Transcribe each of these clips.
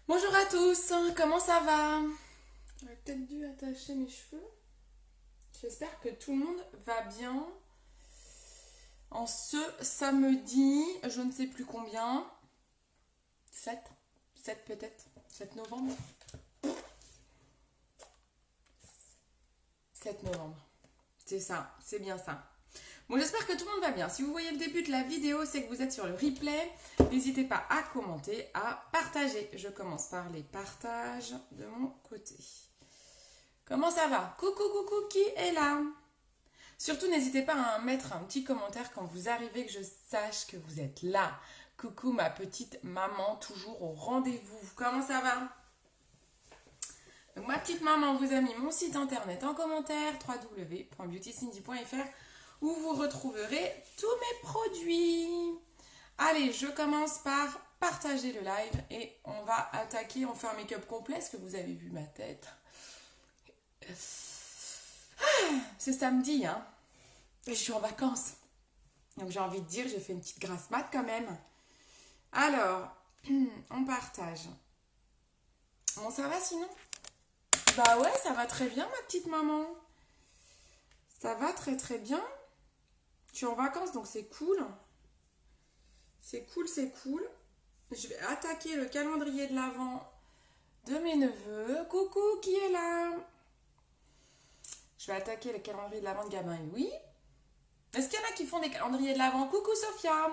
Bonjour à tous, comment ça va? J'aurais peut-être dû attacher mes cheveux. J'espère que tout le monde va bien en ce samedi, je ne sais plus combien, 7, 7 peut-être, 7 novembre. 7 novembre, c'est ça, c'est bien ça. Bon, j'espère que tout le monde va bien. Si vous voyez le début de la vidéo, c'est que vous êtes sur le replay. N'hésitez pas à commenter, à partager. Je commence par les partages de mon côté. Comment ça va? Coucou, coucou, qui est là? Surtout, n'hésitez pas à mettre un petit commentaire quand vous arrivez, que je sache que vous êtes là. Coucou, ma petite maman, toujours au rendez-vous. Comment ça va? Donc, ma petite maman vous a mis mon site internet en commentaire, www.beautycindy.fr, où vous retrouverez tous mes produits. Allez, je commence par partager le live et on va attaquer, on fait un make-up complet, est-ce que vous avez vu ma tête? C'est samedi, hein. Et je suis en vacances. Donc j'ai envie de dire, j'ai fait une petite grasse mat quand même. Alors, on partage. Bon, ça va sinon? Bah ouais, ça va très bien, ma petite maman. Ça va très très bien. Je suis en vacances, donc c'est cool. C'est cool, c'est cool. Je vais attaquer le calendrier de l'Avent de mes neveux. Coucou, qui est là? Je vais attaquer le calendrier de l'Avent de Gabin et Louis. Est-ce qu'il y en a qui font des calendriers de l'Avent? Coucou Sophia.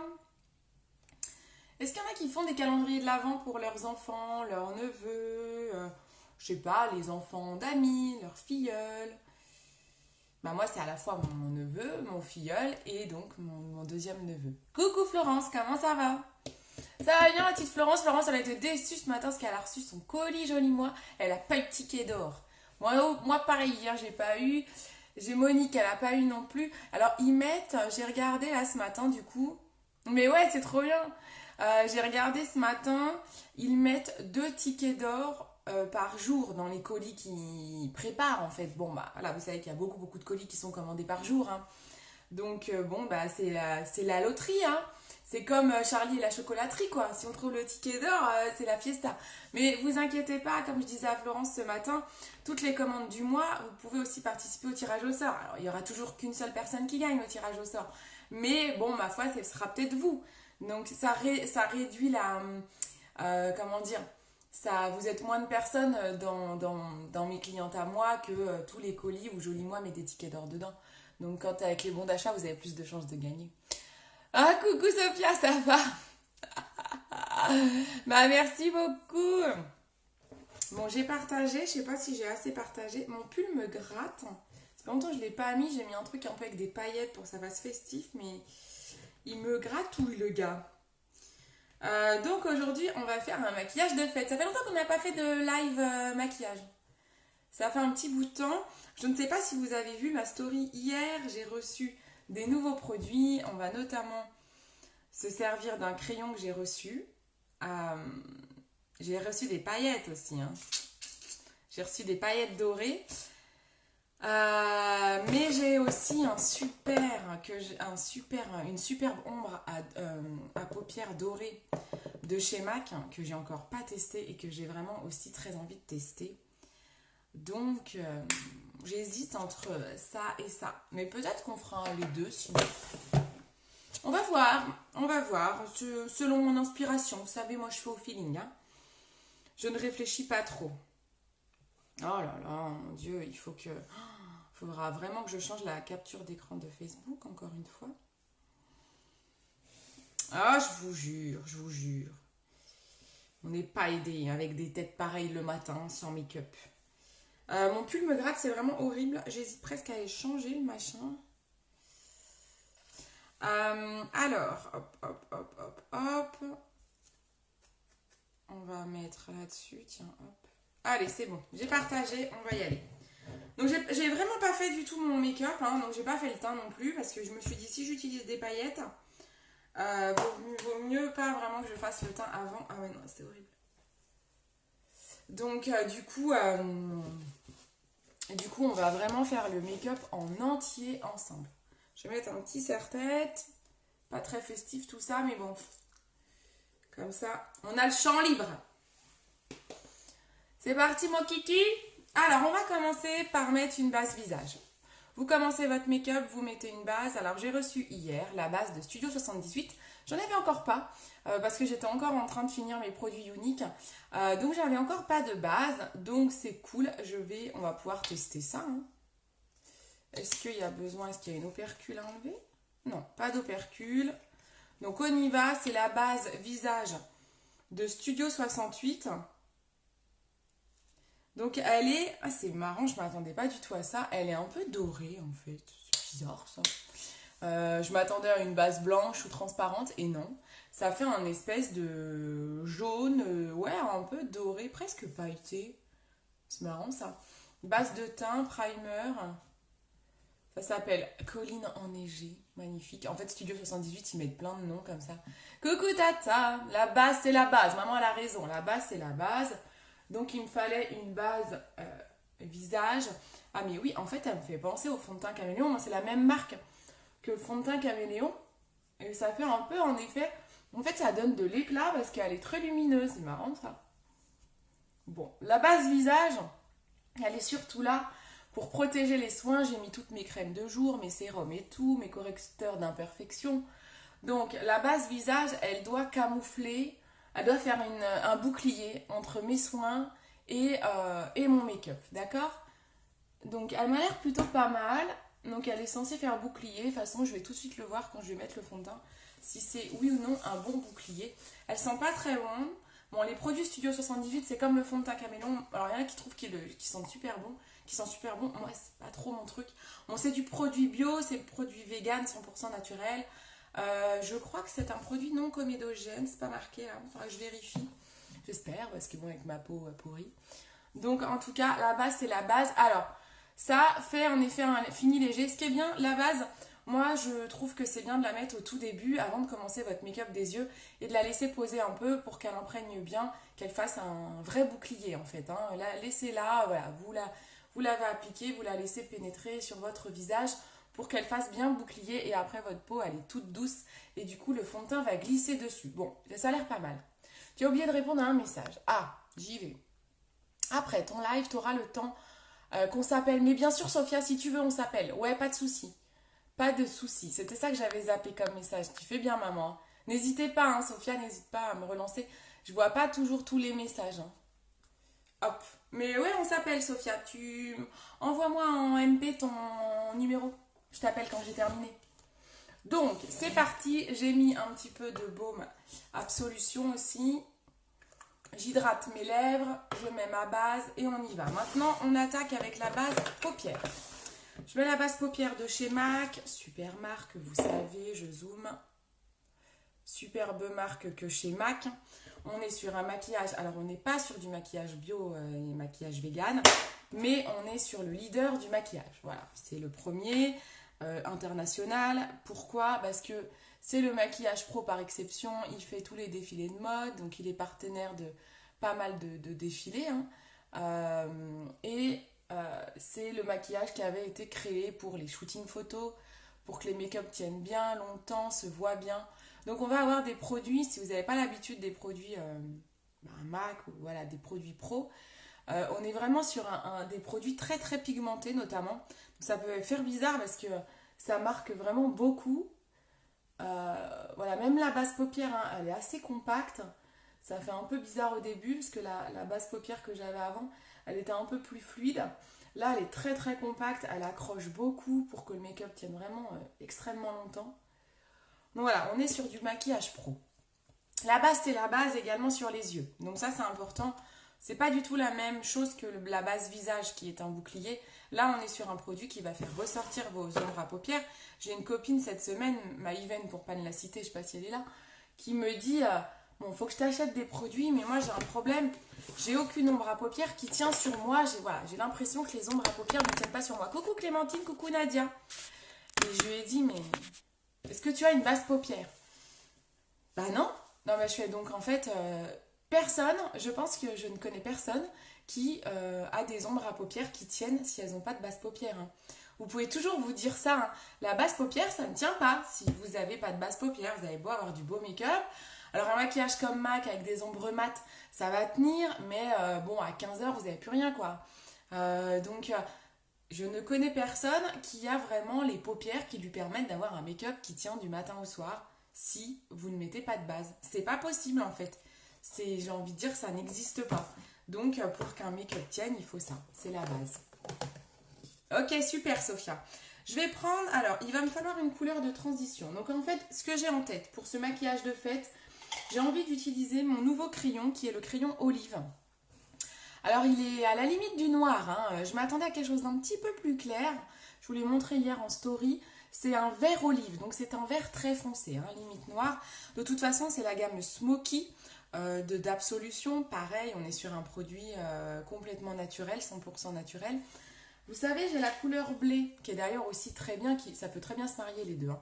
Est-ce qu'il y en a qui font des calendriers de l'Avent pour leurs enfants, leurs neveux, je sais pas, les enfants d'amis, leurs filleuls? Bah moi c'est à la fois mon neveu, mon filleul et donc mon deuxième neveu. Coucou Florence, comment ça va? Ça va bien la petite Florence? Florence elle a été déçue ce matin parce qu'elle a reçu son colis joli moi. Elle a pas eu de ticket d'or. Moi pareil hier j'ai pas eu. J'ai Monique, elle a pas eu non plus. Alors ils mettent, j'ai regardé là ce matin du coup. Mais ouais c'est trop bien. J'ai regardé ce matin, ils mettent 2 tickets d'or par jour dans les colis qu'ils préparent en fait. Bon bah voilà, vous savez qu'il y a beaucoup de colis qui sont commandés par jour. Hein. Donc bon bah c'est la loterie hein. C'est comme Charlie et la chocolaterie quoi. Si on trouve le ticket d'or, c'est la fiesta. Mais vous inquiétez pas, comme je disais à Florence ce matin, toutes les commandes du mois, vous pouvez aussi participer au tirage au sort. Alors il y aura toujours qu'une seule personne qui gagne au tirage au sort. Mais bon, ma foi, ce sera peut-être vous. Donc ça réduit la... comment dire? Ça, vous êtes moins de personnes dans mes clientes à moi que tous les colis où Joli Moi met des tickets d'or dedans. Donc quand avec les bons d'achat, vous avez plus de chances de gagner. Ah coucou Sophia, ça va? Bah merci beaucoup. Bon j'ai partagé, je sais pas si j'ai assez partagé. Mon pull me gratte. Ça fait longtemps que je l'ai pas mis, j'ai mis un truc un peu avec des paillettes pour que ça fasse festif, mais il me gratouille le gars. Donc aujourd'hui, on va faire un maquillage de fête. Ça fait longtemps qu'on n'a pas fait de live maquillage. Ça fait un petit bout de temps. Je ne sais pas si vous avez vu ma story hier. J'ai reçu des nouveaux produits. On va notamment se servir d'un crayon que j'ai reçu. J'ai reçu des paillettes aussi. Hein. J'ai reçu des paillettes dorées. Mais j'ai aussi une superbe ombre à paupières dorées de chez MAC que j'ai encore pas testé et que j'ai vraiment aussi très envie de tester. Donc j'hésite entre ça et ça. Mais peut-être qu'on fera les deux sinon. On va voir. Selon mon inspiration. Vous savez, moi je fais au feeling. Hein. Je ne réfléchis pas trop. Oh là là, mon Dieu, faudra vraiment que je change la capture d'écran de Facebook, encore une fois. Ah, je vous jure. On n'est pas aidé avec des têtes pareilles le matin, sans make-up. Mon pull me gratte, c'est vraiment horrible. J'hésite presque à aller changer le machin. Alors, hop. On va mettre là-dessus, tiens, hop. Allez, c'est bon, j'ai partagé, on va y aller. Donc j'ai vraiment pas fait du tout mon make-up, hein, donc j'ai pas fait le teint non plus, parce que je me suis dit si j'utilise des paillettes, vaut mieux pas vraiment que je fasse le teint avant. Ah ouais non, c'était horrible. Donc du coup on va vraiment faire le make-up en entier ensemble. Je vais mettre un petit serre-tête, pas très festif tout ça, mais bon, comme ça on a le champ libre. C'est parti mon kiki. Alors on va commencer par mettre une base visage. Vous commencez votre make-up, vous mettez une base. Alors j'ai reçu hier la base de Studio 78. J'en avais encore pas parce que j'étais encore en train de finir mes produits uniques. Donc j'avais encore pas de base. Donc c'est cool. On va pouvoir tester ça. Hein. Est-ce qu'il y a besoin, est-ce qu'il y a une opercule à enlever? Non, pas d'opercule. Donc on y va. C'est la base visage de Studio 68. Donc elle est, c'est marrant, je m'attendais pas du tout à ça. Elle est un peu dorée en fait, c'est bizarre ça. Je m'attendais à une base blanche ou transparente et non. Ça fait un espèce de jaune, ouais, un peu doré, presque pailleté. C'est marrant ça. Base de teint, primer. Ça s'appelle Colline enneigée, magnifique. En fait, Studio 78, ils mettent plein de noms comme ça. Coucou Tata, la base c'est la base. Maman elle a raison, la base c'est la base. Donc il me fallait une base visage. Ah mais oui, en fait, elle me fait penser au fond de teint Caméléon. C'est la même marque que le fond de teint Caméléon. Et ça fait un peu, en effet, en fait, ça donne de l'éclat parce qu'elle est très lumineuse. C'est marrant, ça. Bon, la base visage, elle est surtout là pour protéger les soins. J'ai mis toutes mes crèmes de jour, mes sérums et tout, mes correcteurs d'imperfection. Donc, la base visage, elle doit camoufler, elle doit faire un bouclier entre mes soins et mon make-up, d'accord? Donc, elle m'a l'air plutôt pas mal. Donc elle est censée faire bouclier. De toute façon, je vais tout de suite le voir quand je vais mettre le fond de teint. Si c'est oui ou non un bon bouclier. Elle sent pas très bon. Bon, les produits Studio 78, c'est comme le fond de teint Caméléon. Alors il y en a qui trouvent qu'ils sentent super bon. Moi, c'est pas trop mon truc. Bon, c'est du produit bio, c'est produit vegan, 100% naturel. Je crois que c'est un produit non comédogène. C'est pas marqué là. Faudra que je vérifie. J'espère, parce que bon, avec ma peau pourrie. Donc en tout cas, la base, c'est la base. Alors, ça fait en effet un fini léger. Ce qui est bien, la base, moi je trouve que c'est bien de la mettre au tout début avant de commencer votre make-up des yeux et de la laisser poser un peu pour qu'elle imprègne bien, qu'elle fasse un vrai bouclier en fait. Hein. Laissez-la, voilà, vous l'avez appliquée, vous la laissez pénétrer sur votre visage pour qu'elle fasse bien bouclier et après votre peau elle est toute douce et du coup le fond de teint va glisser dessus. Bon, ça a l'air pas mal. Tu as oublié de répondre à un message. Ah, j'y vais. Après ton live, tu auras le temps qu'on s'appelle. Mais bien sûr, Sophia, si tu veux, on s'appelle. Ouais, pas de souci. Pas de souci. C'était ça que j'avais zappé comme message. Tu fais bien, maman. N'hésitez pas, hein, Sophia, n'hésite pas à me relancer. Je vois pas toujours tous les messages. Hein. Hop. Mais ouais, on s'appelle, Sophia. Envoie-moi en MP ton numéro. Je t'appelle quand j'ai terminé. Donc, c'est parti. J'ai mis un petit peu de baume Absolution aussi. J'hydrate mes lèvres, je mets ma base et on y va. Maintenant, on attaque avec la base paupières. Je mets la base paupières de chez MAC. Super marque, vous savez, je zoome. Superbe marque que chez MAC. On est sur un maquillage. Alors, on n'est pas sur du maquillage bio et maquillage vegan, mais on est sur le leader du maquillage. Voilà, c'est le premier international. Pourquoi? Parce que c'est le maquillage pro par exception. Il fait tous les défilés de mode, donc il est partenaire de pas mal de défilés. Hein. C'est le maquillage qui avait été créé pour les shootings photos, pour que les make-up tiennent bien longtemps, se voient bien. Donc on va avoir des produits, si vous n'avez pas l'habitude des produits MAC ou voilà, des produits pro, on est vraiment sur des produits très très pigmentés notamment. Donc ça peut faire bizarre parce que ça marque vraiment beaucoup. Voilà, même la base paupière, hein, elle est assez compacte. Ça fait un peu bizarre au début parce que la base paupière que j'avais avant, elle était un peu plus fluide. Là, elle est très très compacte, elle accroche beaucoup pour que le make-up tienne vraiment extrêmement longtemps. Donc voilà, on est sur du maquillage pro. La base, c'est la base également sur les yeux. Donc ça, c'est important. C'est pas du tout la même chose que la base visage qui est un bouclier. Là, on est sur un produit qui va faire ressortir vos ombres à paupières. J'ai une copine cette semaine, Maïven pour pas ne la citer, je sais pas si elle est là, qui me dit bon, faut que je t'achète des produits, mais moi j'ai un problème. J'ai aucune ombre à paupières qui tient sur moi. J'ai l'impression que les ombres à paupières ne tiennent pas sur moi. Coucou Clémentine, coucou Nadia. Et je lui ai dit, mais est-ce que tu as une base paupière? Bah non. Non, mais je fais donc en fait, personne, je pense que je ne connais personne qui a des ombres à paupières qui tiennent si elles n'ont pas de base paupière. Hein. Vous pouvez toujours vous dire ça. Hein. La base paupière, ça ne tient pas. Si vous n'avez pas de base paupière, vous avez beau avoir du beau make-up, Alors un maquillage comme MAC avec des ombres mat, ça va tenir, mais bon, à 15 h, vous n'avez plus rien, quoi. Donc, je ne connais personne qui a vraiment les paupières qui lui permettent d'avoir un make-up qui tient du matin au soir si vous ne mettez pas de base. C'est pas possible, en fait. J'ai envie de dire, ça n'existe pas. Donc, pour qu'un make-up tienne, il faut ça. C'est la base. Ok, super, Sophia. Je vais prendre... Alors, il va me falloir une couleur de transition. Donc, en fait, ce que j'ai en tête pour ce maquillage de fête, j'ai envie d'utiliser mon nouveau crayon qui est le crayon Olive. Alors, il est à la limite du noir. Hein. Je m'attendais à quelque chose d'un petit peu plus clair. Je vous l'ai montré hier en story. C'est un vert olive, donc c'est un vert très foncé, hein, limite noir. De toute façon, c'est la gamme Smoky d'Absolution. Pareil, on est sur un produit complètement naturel, 100% naturel. Vous savez, j'ai la couleur blé, qui est d'ailleurs aussi très bien, ça peut très bien se marier les deux. Hein.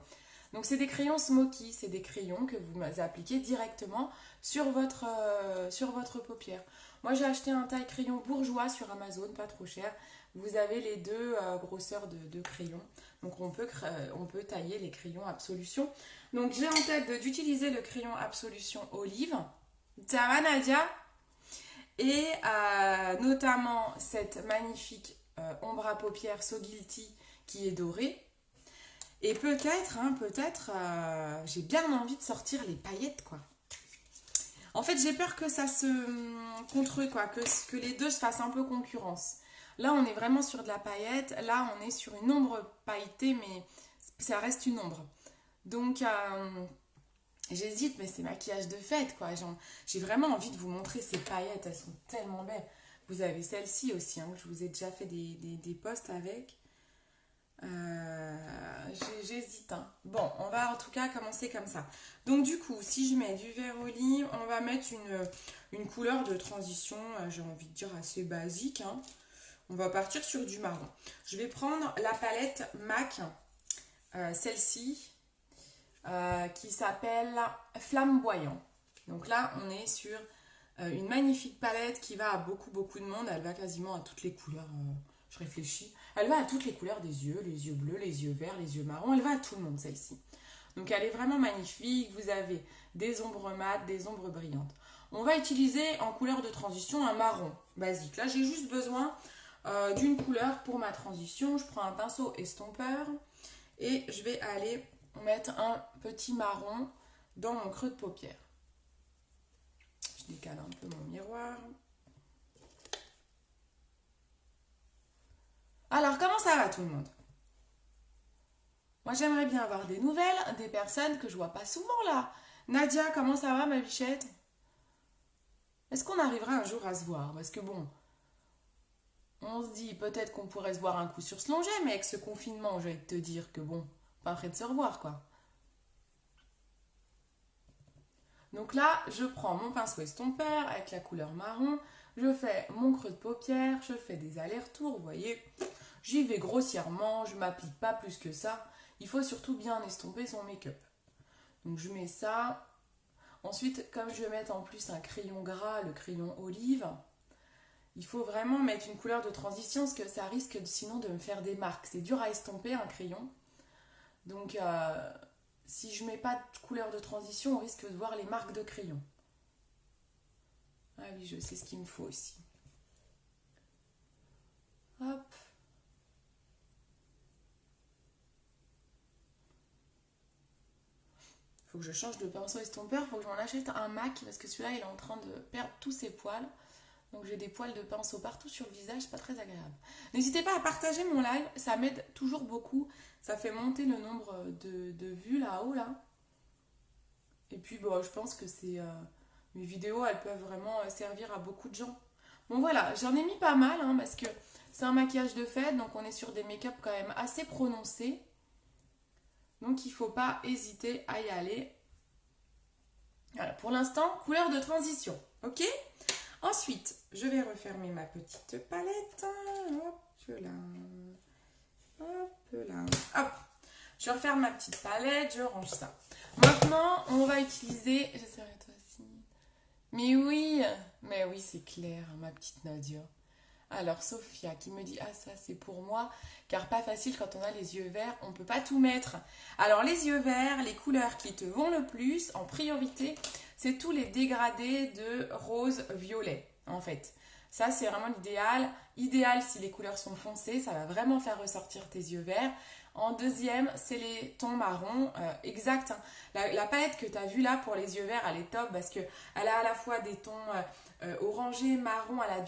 Donc c'est des crayons Smoky, c'est des crayons que vous appliquez directement sur votre paupière. Moi j'ai acheté un taille crayon bourgeois sur Amazon, pas trop cher. Vous avez les deux grosseurs de crayons. Donc on peut tailler les crayons Absolution. Donc j'ai en tête d'utiliser le crayon Absolution Olive. Ça va Nadia? Et notamment cette magnifique ombre à paupières So Guilty qui est dorée. Et peut-être, j'ai bien envie de sortir les paillettes, quoi. En fait, j'ai peur que ça se contre, quoi, que les deux se fassent un peu concurrence. Là, on est vraiment sur de la paillette. Là, on est sur une ombre pailletée, mais ça reste une ombre. Donc, j'hésite, mais c'est maquillage de fête, quoi. J'ai vraiment envie de vous montrer ces paillettes. Elles sont tellement belles. Vous avez celle-ci aussi, hein, que je vous ai déjà fait des posts avec. J'hésite. Hein. Bon, on va en tout cas commencer comme ça. Donc du coup, si je mets du vert olive, on va mettre une couleur de transition, j'ai envie de dire assez basique. Hein. On va partir sur du marron. Je vais prendre la palette MAC, celle-ci, qui s'appelle Flamboyant. Donc là, on est sur une magnifique palette qui va à beaucoup de monde. Elle va quasiment à toutes les couleurs. Je réfléchis. Elle va à toutes les couleurs des yeux, les yeux bleus, les yeux verts, les yeux marrons. Elle va à tout le monde, celle-ci. Donc, elle est vraiment magnifique. Vous avez des ombres mates, des ombres brillantes. On va utiliser en couleur de transition un marron basique. Là, j'ai juste besoin d'une couleur pour ma transition. Je prends un pinceau estompeur et je vais aller mettre un petit marron dans mon creux de paupière. Je décale un peu mon miroir. Alors, comment ça va tout le monde? Moi, j'aimerais bien avoir des nouvelles, des personnes que je vois pas souvent là. Nadia, comment ça va ma bichette? Est-ce qu'on arrivera un jour à se voir? Parce que bon, on se dit peut-être qu'on pourrait se voir un coup sur ce longer, mais avec ce confinement, je vais te dire que bon, pas prêt de se revoir quoi. Donc là, je prends mon pinceau estompeur avec la couleur marron, je fais mon creux de paupière, je fais des allers-retours, vous voyez. J'y vais grossièrement, je ne m'applique pas plus que ça. Il faut surtout bien estomper son make-up. Donc je mets ça. Ensuite, comme je vais mettre en plus un crayon gras, le crayon olive, il faut vraiment mettre une couleur de transition parce que ça risque sinon de me faire des marques. C'est dur à estomper un crayon. Donc si je ne mets pas de couleur de transition, on risque de voir les marques de crayon. Ah oui, je sais ce qu'il me faut aussi. Hop. Faut que je change de pinceau estompeur, faut que je m'en achète un MAC parce que celui-là il est en train de perdre tous ses poils. Donc j'ai des poils de pinceau partout sur le visage, c'est pas très agréable. N'hésitez pas à partager mon live, ça m'aide toujours beaucoup. Ça fait monter le nombre de vues là-haut là. Et puis bon, je pense que mes vidéos elles peuvent vraiment servir à beaucoup de gens. Bon voilà, j'en ai mis pas mal hein, parce que c'est un maquillage de fête, donc on est sur des make-up quand même assez prononcés. Donc il ne faut pas hésiter à y aller. Voilà, pour l'instant, couleur de transition. Ok? Ensuite, je vais refermer ma petite palette. Hop là. Hop là. Hop. Je referme ma petite palette, je range ça. Maintenant, on va utiliser... J'essaierai toi aussi. Mais oui, c'est clair, ma petite Nadia. Alors, Sophia qui me dit, ah ça c'est pour moi, car pas facile quand on a les yeux verts, on peut pas tout mettre. Alors, les yeux verts, les couleurs qui te vont le plus, en priorité, c'est tous les dégradés de rose violet, en fait. Ça, c'est vraiment l'idéal. Idéal si les couleurs sont foncées, ça va vraiment faire ressortir tes yeux verts. En deuxième, c'est les tons marrons, exact, hein. La palette que tu as vue là pour les yeux verts, elle est top parce qu'elle a à la fois des tons orangés, marron, elle a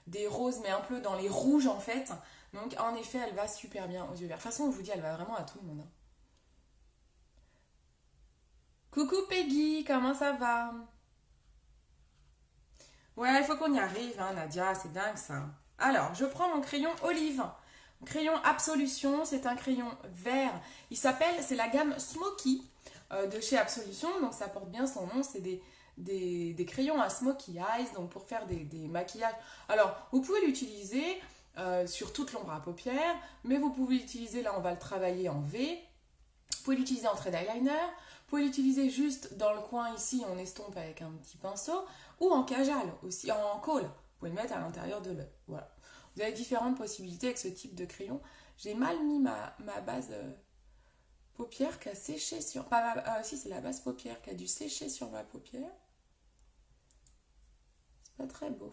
des roses mais un peu dans les rouges en fait. Donc en effet, elle va super bien aux yeux verts. De toute façon, je vous dis, elle va vraiment à tout le monde, hein. Coucou Peggy, comment ça va? Ouais, il faut qu'on y arrive, hein, Nadia, c'est dingue ça. Alors, je prends mon crayon olive. Mon crayon Absolution, c'est un crayon vert. Il s'appelle, c'est la gamme Smoky de chez Absolution, donc ça porte bien son nom. C'est des crayons à smoky eyes, donc pour faire des maquillages. Alors, vous pouvez l'utiliser sur toute l'ombre à paupières, mais vous pouvez l'utiliser, là on va le travailler en V. Vous pouvez l'utiliser en trait d'eyeliner, vous pouvez l'utiliser juste dans le coin ici, on estompe avec un petit pinceau, ou en cajal aussi, en colle. Vous pouvez le mettre à l'intérieur de l'œil. Voilà. Vous avez différentes possibilités avec ce type de crayon. J'ai mal mis ma base paupière qui a séché sur... si, c'est la base paupière qui a dû sécher sur ma paupière. C'est pas très beau.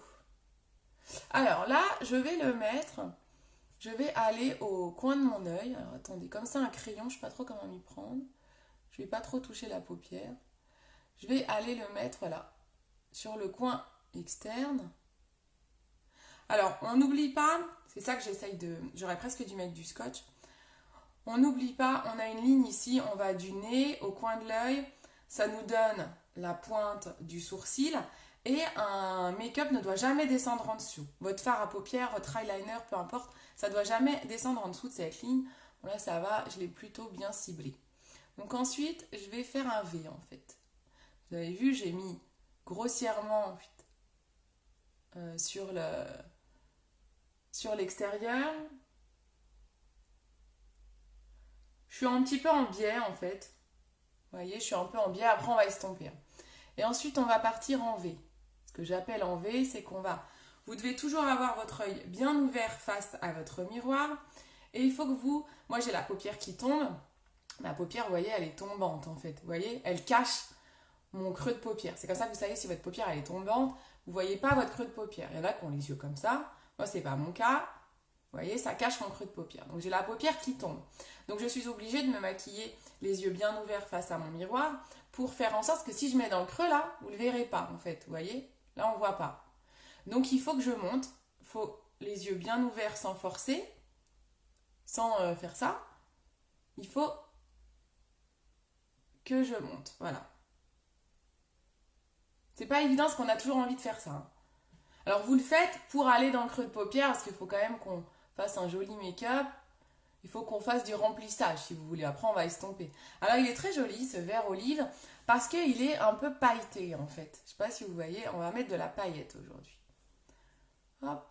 Alors là, je vais le mettre... Je vais aller au coin de mon œil. Alors attendez, comme ça un crayon, je ne sais pas trop comment m'y prendre. Je ne vais pas trop toucher la paupière. Je vais aller le mettre là, sur le coin externe. Alors, on n'oublie pas, c'est ça que j'essaye de... J'aurais presque dû mettre du scotch. On n'oublie pas, on a une ligne ici, on va du nez au coin de l'œil. Ça nous donne la pointe du sourcil. Et un make-up ne doit jamais descendre en dessous. Votre fard à paupières, votre eyeliner, peu importe, ça ne doit jamais descendre en dessous de cette ligne. Bon là, ça va, je l'ai plutôt bien ciblé. Donc ensuite, je vais faire un V en fait. Vous avez vu, j'ai mis grossièrement sur l'extérieur. Je suis un petit peu en biais en fait. Vous voyez, je suis un peu en biais, après on va estomper. Et ensuite, on va partir en V. Ce que j'appelle en V, c'est qu'on va... Vous devez toujours avoir votre œil bien ouvert face à votre miroir. Et il faut que vous... Moi, j'ai la paupière qui tombe. Ma paupière, vous voyez, elle est tombante en fait. Vous voyez, elle cache mon creux de paupière. C'est comme ça que vous savez si votre paupière, elle est tombante. Vous ne voyez pas votre creux de paupière. Il y en a qui ont les yeux comme ça. Moi, c'est pas mon cas. Vous voyez, ça cache mon creux de paupière. Donc, j'ai la paupière qui tombe. Donc, je suis obligée de me maquiller les yeux bien ouverts face à mon miroir pour faire en sorte que si je mets dans le creux là, vous ne le verrez pas en fait. Vous voyez, là, on ne voit pas. Donc, il faut que je monte. Il faut les yeux bien ouverts sans forcer, sans faire ça. Il faut que je monte. Voilà. C'est pas évident parce qu'on a toujours envie de faire ça, hein. Alors, vous le faites pour aller dans le creux de paupière parce qu'il faut quand même qu'on fasse un joli make-up. Il faut qu'on fasse du remplissage si vous voulez. Après, on va estomper. Alors, il est très joli ce vert olive parce qu'il est un peu pailleté en fait. Je sais pas si vous voyez, on va mettre de la paillette aujourd'hui. Hop.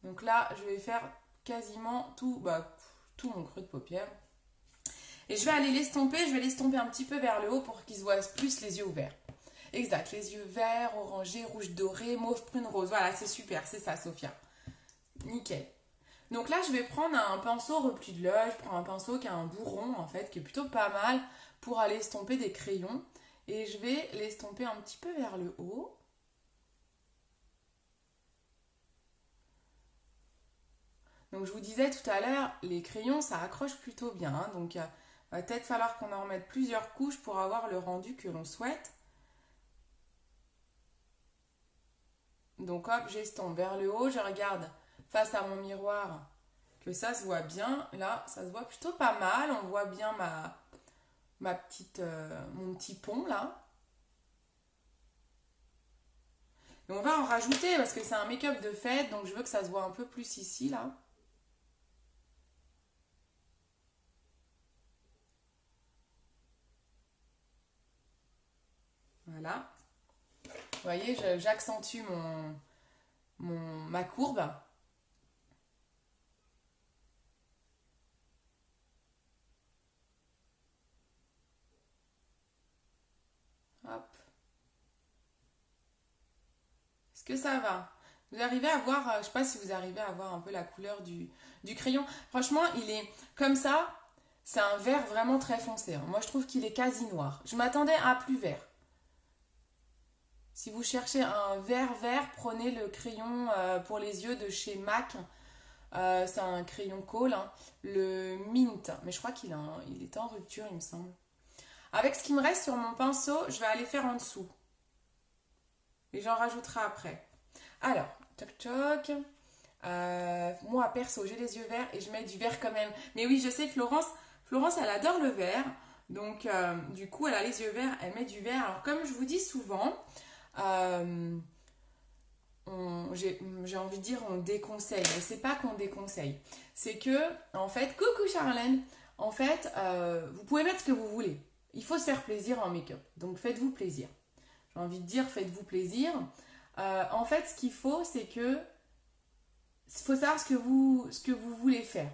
Donc là, je vais faire quasiment tout mon creux de paupière. Et je vais aller l'estomper. Je vais l'estomper un petit peu vers le haut pour qu'il se voit plus les yeux ouverts. Exact, les yeux verts, orangés, rouge doré, mauve, prune, rose. Voilà, c'est super, c'est ça, Sophia. Nickel. Donc là, je vais prendre un pinceau repli de l'œil. Je prends un pinceau qui a un bourron, en fait, qui est plutôt pas mal pour aller estomper des crayons. Et je vais l'estomper un petit peu vers le haut. Donc je vous disais tout à l'heure, les crayons, ça accroche plutôt bien, hein. Donc il va peut-être falloir qu'on en remette plusieurs couches pour avoir le rendu que l'on souhaite. Donc hop, j'estompe vers le haut, je regarde face à mon miroir que ça se voit bien. Là, ça se voit plutôt pas mal. On voit bien mon petit pont là. Et on va en rajouter parce que c'est un make-up de fête, donc je veux que ça se voit un peu plus ici là. Voilà. Vous voyez, j'accentue ma courbe. Hop. Est-ce que ça va? Vous arrivez à voir, je sais pas si vous arrivez à voir un peu la couleur du crayon. Franchement, il est comme ça, c'est un vert vraiment très foncé, hein. Moi, je trouve qu'il est quasi noir. Je m'attendais à plus vert. Si vous cherchez un vert vert, prenez le crayon pour les yeux de chez MAC. C'est un crayon Kohl, hein, le Mint. Mais je crois il était en rupture, il me semble. Avec ce qui me reste sur mon pinceau, je vais aller faire en dessous. Et j'en rajouterai après. Alors, toc toc. Moi, perso, j'ai les yeux verts et je mets du vert quand même. Mais oui, je sais, Florence, elle adore le vert. Donc, du coup, elle a les yeux verts, elle met du vert. Alors, comme je vous dis souvent, euh, j'ai envie de dire on déconseille. Mais c'est pas qu'on déconseille. C'est que, en fait, coucou Charlène, en fait, vous pouvez mettre ce que vous voulez. Il faut se faire plaisir en make-up. Donc, faites-vous plaisir. J'ai envie de dire, faites-vous plaisir. En fait, ce qu'il faut, c'est que il faut savoir ce que vous voulez faire.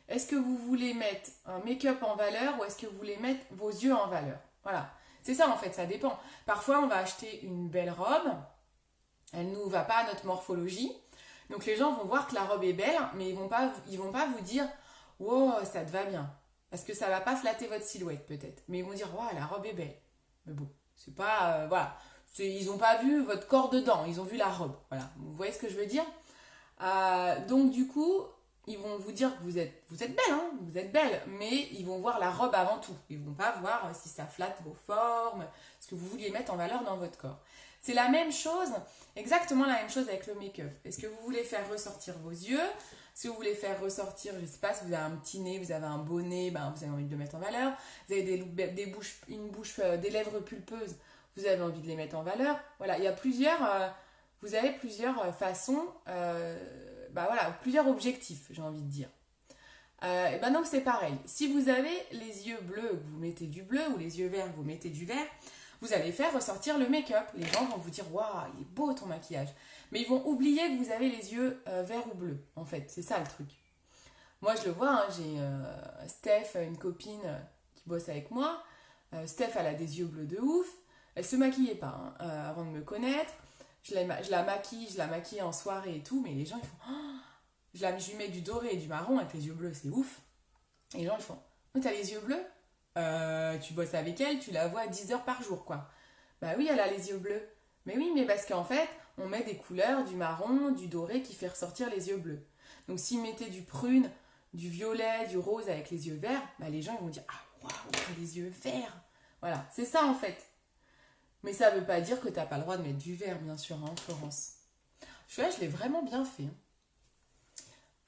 Est-ce que vous voulez mettre un make-up en valeur ou est-ce que vous voulez mettre vos yeux en valeur? Voilà. C'est ça en fait, ça dépend. Parfois, on va acheter une belle robe, elle ne nous va pas à notre morphologie. Donc les gens vont voir que la robe est belle, mais ils vont pas vous dire wow, ça te va bien. Parce que ça va pas flatter votre silhouette peut-être. Mais ils vont dire wow, la robe est belle. Mais bon, c'est pas. Voilà. Ils n'ont pas vu votre corps dedans, ils ont vu la robe. Voilà. Vous voyez ce que je veux dire? Donc du coup, ils vont vous dire que vous êtes belle, hein, vous êtes belle, mais ils vont voir la robe avant tout. Ils vont pas voir si ça flatte vos formes, ce que vous vouliez mettre en valeur dans votre corps. C'est la même chose, exactement la même chose avec le make-up. Est-ce que vous voulez faire ressortir vos yeux? Si vous voulez faire ressortir, je sais pas, si vous avez un petit nez, vous avez un beau nez, ben vous avez envie de le mettre en valeur. Vous avez des lèvres pulpeuses, vous avez envie de les mettre en valeur. Voilà, il y a vous avez plusieurs façons, bah voilà, plusieurs objectifs, j'ai envie de dire. Et ben donc c'est pareil. Si vous avez les yeux bleus, vous mettez du bleu, ou les yeux verts, vous mettez du vert, vous allez faire ressortir le make-up. Les gens vont vous dire waouh, il est beau ton maquillage. Mais ils vont oublier que vous avez les yeux verts ou bleus, en fait. C'est ça le truc. Moi, je le vois, hein, j'ai Steph, une copine qui bosse avec moi. Steph, elle a des yeux bleus de ouf. Elle se maquillait pas hein, avant de me connaître. Je la maquille en soirée et tout, mais les gens ils font oh, je lui mets du doré et du marron avec les yeux bleus, c'est ouf. Et les gens ils font oh, t'as les yeux bleus? Tu bosses avec elle, tu la vois 10 heures par jour quoi. Bah oui, elle a les yeux bleus. Mais oui, mais parce qu'en fait, on met des couleurs, du marron, du doré qui fait ressortir les yeux bleus. Donc s'ils mettaient du prune, du violet, du rose avec les yeux verts, bah les gens ils vont dire ah waouh, t'as les yeux verts. Voilà, c'est ça en fait. Mais ça veut pas dire que t'as pas le droit de mettre du vert, bien sûr, hein, Florence. Celui-là, je l'ai vraiment bien fait.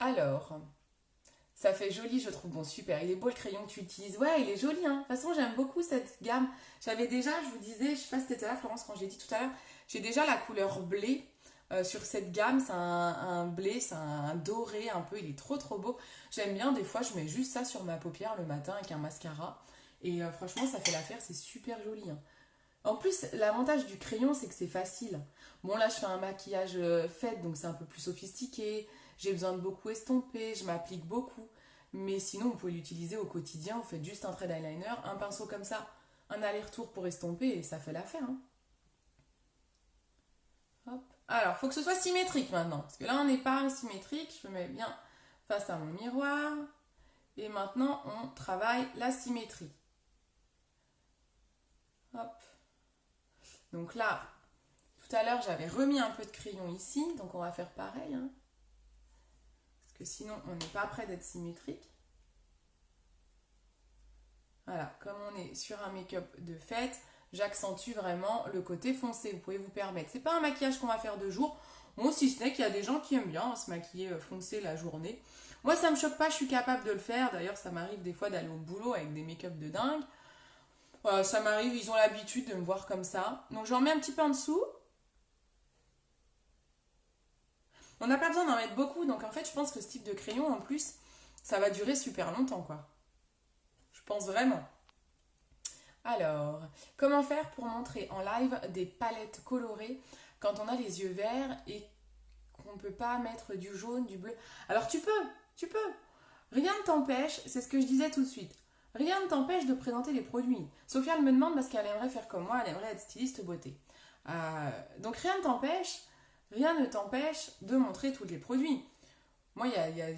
Alors, ça fait joli, je trouve. Bon, super. Il est beau le crayon que tu utilises. Ouais, il est joli, hein. De toute façon, j'aime beaucoup cette gamme. J'avais déjà, je vous disais, je sais pas si t'étais là, Florence, quand j'ai dit tout à l'heure, j'ai déjà la couleur blé sur cette gamme. C'est un blé, c'est un doré un peu. Il est trop, trop beau. J'aime bien. Des fois, je mets juste ça sur ma paupière le matin avec un mascara. Et franchement, ça fait l'affaire. C'est super joli, hein. En plus, l'avantage du crayon, c'est que c'est facile. Bon, là, je fais un maquillage fait, donc c'est un peu plus sophistiqué. J'ai besoin de beaucoup estomper, je m'applique beaucoup. Mais sinon, vous pouvez l'utiliser au quotidien. Vous faites juste un trait d'eyeliner, un pinceau comme ça, un aller-retour pour estomper et ça fait l'affaire, hein. Hop. Alors, il faut que ce soit symétrique maintenant. Parce que là, on n'est pas symétrique. Je me mets bien face à mon miroir. Et maintenant, on travaille la symétrie. Hop. Donc là, tout à l'heure, j'avais remis un peu de crayon ici, donc on va faire pareil, hein, parce que sinon, on n'est pas prêt d'être symétrique. Voilà, comme on est sur un make-up de fête, j'accentue vraiment le côté foncé, vous pouvez vous permettre. C'est pas un maquillage qu'on va faire de jour, bon, si ce n'est qu'il y a des gens qui aiment bien se maquiller foncé la journée. Moi, ça me choque pas, je suis capable de le faire. D'ailleurs, ça m'arrive des fois d'aller au boulot avec des make-up de dingue. Ça m'arrive, ils ont l'habitude de me voir comme ça. Donc j'en mets un petit peu en dessous. On n'a pas besoin d'en mettre beaucoup, donc en fait je pense que ce type de crayon en plus, ça va durer super longtemps quoi. Je pense vraiment. Alors, comment faire pour montrer en live des palettes colorées quand on a les yeux verts et qu'on ne peut pas mettre du jaune, du bleu? Alors tu peux. Rien ne t'empêche, c'est ce que je disais tout de suite. Rien ne t'empêche de présenter les produits. Sophia me demande parce qu'elle aimerait faire comme moi, elle aimerait être styliste beauté. Donc rien ne t'empêche rien ne t'empêche de montrer tous les produits. Moi,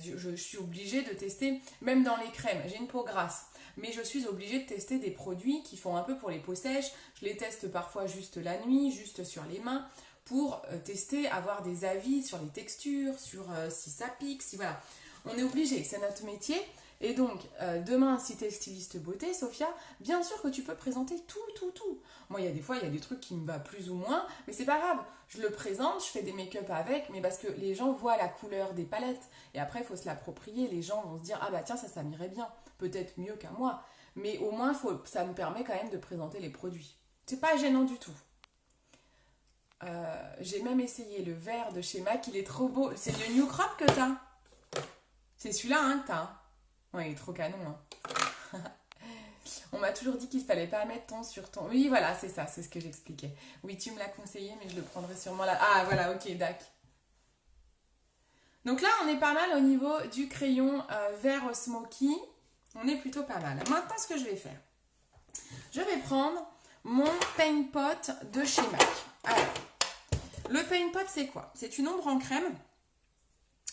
je suis obligée de tester, même dans les crèmes, j'ai une peau grasse, mais je suis obligée de tester des produits qui font un peu pour les peaux sèches. Je les teste parfois juste la nuit, juste sur les mains, pour tester, avoir des avis sur les textures, sur si ça pique, si voilà. On est obligé, c'est notre métier. Et donc, demain, si tu es styliste beauté, Sophia, bien sûr que tu peux présenter tout. Moi, il y a des fois, il y a des trucs qui me va plus ou moins, mais c'est pas grave. Je le présente, je fais des make-up avec, mais parce que les gens voient la couleur des palettes. Et après, il faut se l'approprier. Les gens vont se dire, ah bah tiens, ça m'irait bien. Peut-être mieux qu'à moi. Mais au moins, ça me permet quand même de présenter les produits. C'est pas gênant du tout. J'ai même essayé le vert de chez MAC, il est trop beau. C'est le New Crop que t'as. C'est celui-là hein, que t'as. Ouais, il est trop canon. Hein. On m'a toujours dit qu'il fallait pas mettre ton sur ton. Oui, voilà, c'est ça, c'est ce que j'expliquais. Oui, tu me l'as conseillé, mais je le prendrai sûrement là. Ah, voilà, ok, d'accord. Donc là, on est pas mal au niveau du crayon vert smoky. On est plutôt pas mal. Maintenant, ce que je vais faire, je vais prendre mon Paint Pot de chez MAC. Alors, le Paint Pot, c'est quoi? C'est une ombre en crème.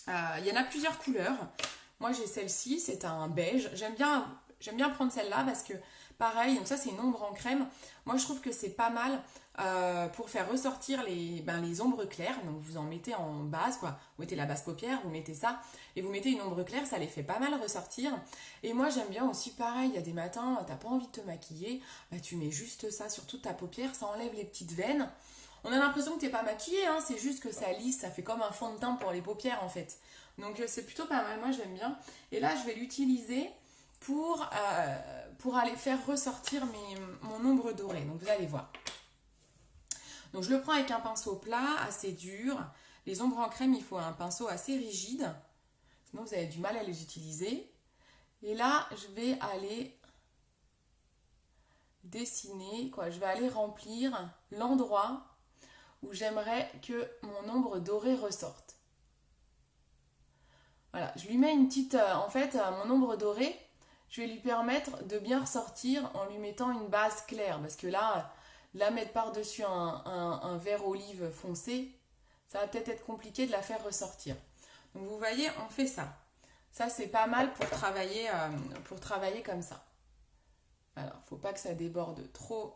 Il y en a plusieurs couleurs. Moi, j'ai celle-ci, c'est un beige. J'aime bien prendre celle-là parce que, pareil, donc ça, c'est une ombre en crème. Moi, je trouve que c'est pas mal pour faire ressortir les ombres claires. Donc, vous en mettez en base, quoi. Vous mettez la base paupière, vous mettez ça, et vous mettez une ombre claire, ça les fait pas mal ressortir. Et moi, j'aime bien aussi, pareil, il y a des matins, t'as pas envie de te maquiller, bah, tu mets juste ça sur toute ta paupière, ça enlève les petites veines. On a l'impression que t'es pas maquillée, hein, c'est juste que ça lisse, ça fait comme un fond de teint pour les paupières, en fait. Donc, c'est plutôt pas mal, moi, j'aime bien. Et là, je vais l'utiliser pour aller faire ressortir mon ombre dorée. Donc vous allez voir. Donc je le prends avec un pinceau plat, assez dur. Les ombres en crème, il faut un pinceau assez rigide. Sinon vous avez du mal à les utiliser. Et là, je vais aller dessiner, quoi. Je vais aller remplir l'endroit où j'aimerais que mon ombre dorée ressorte. Voilà, je lui mets une petite... en fait, mon ombre dorée, je vais lui permettre de bien ressortir en lui mettant une base claire. Parce que là, la mettre par-dessus un vert olive foncé, ça va peut-être être compliqué de la faire ressortir. Donc vous voyez, on fait ça. Ça, c'est pas mal pour travailler comme ça. Alors, il ne faut pas que ça déborde trop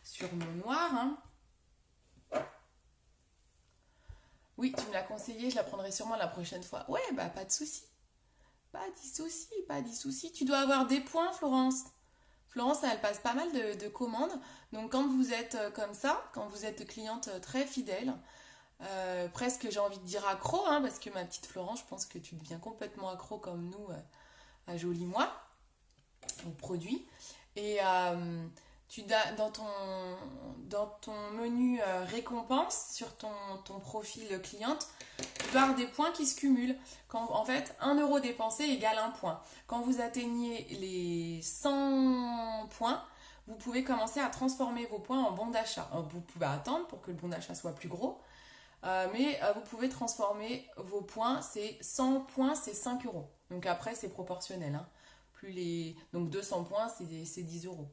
sur mon noir. Hein. Oui, tu me l'as conseillé, je la prendrai sûrement la prochaine fois. Ouais, bah pas de souci. Pas de souci. Tu dois avoir des points, Florence. Florence, elle passe pas mal de commandes. Donc quand vous êtes comme ça, quand vous êtes cliente très fidèle, presque j'ai envie de dire accro, hein, parce que ma petite Florence, je pense que tu deviens complètement accro comme nous à Jolie Moi, aux produits. Et dans ton menu récompense sur ton profil cliente, tu vas avoir des points qui se cumulent. En fait, 1 € dépensé égale 1 point. Quand vous atteignez les 100 points, vous pouvez commencer à transformer vos points en bons d'achat. Vous pouvez attendre pour que le bon d'achat soit plus gros, mais vous pouvez transformer vos points. C'est 100 points, c'est 5 €. Donc après, c'est proportionnel. Hein. Donc 200 points, c'est 10 €.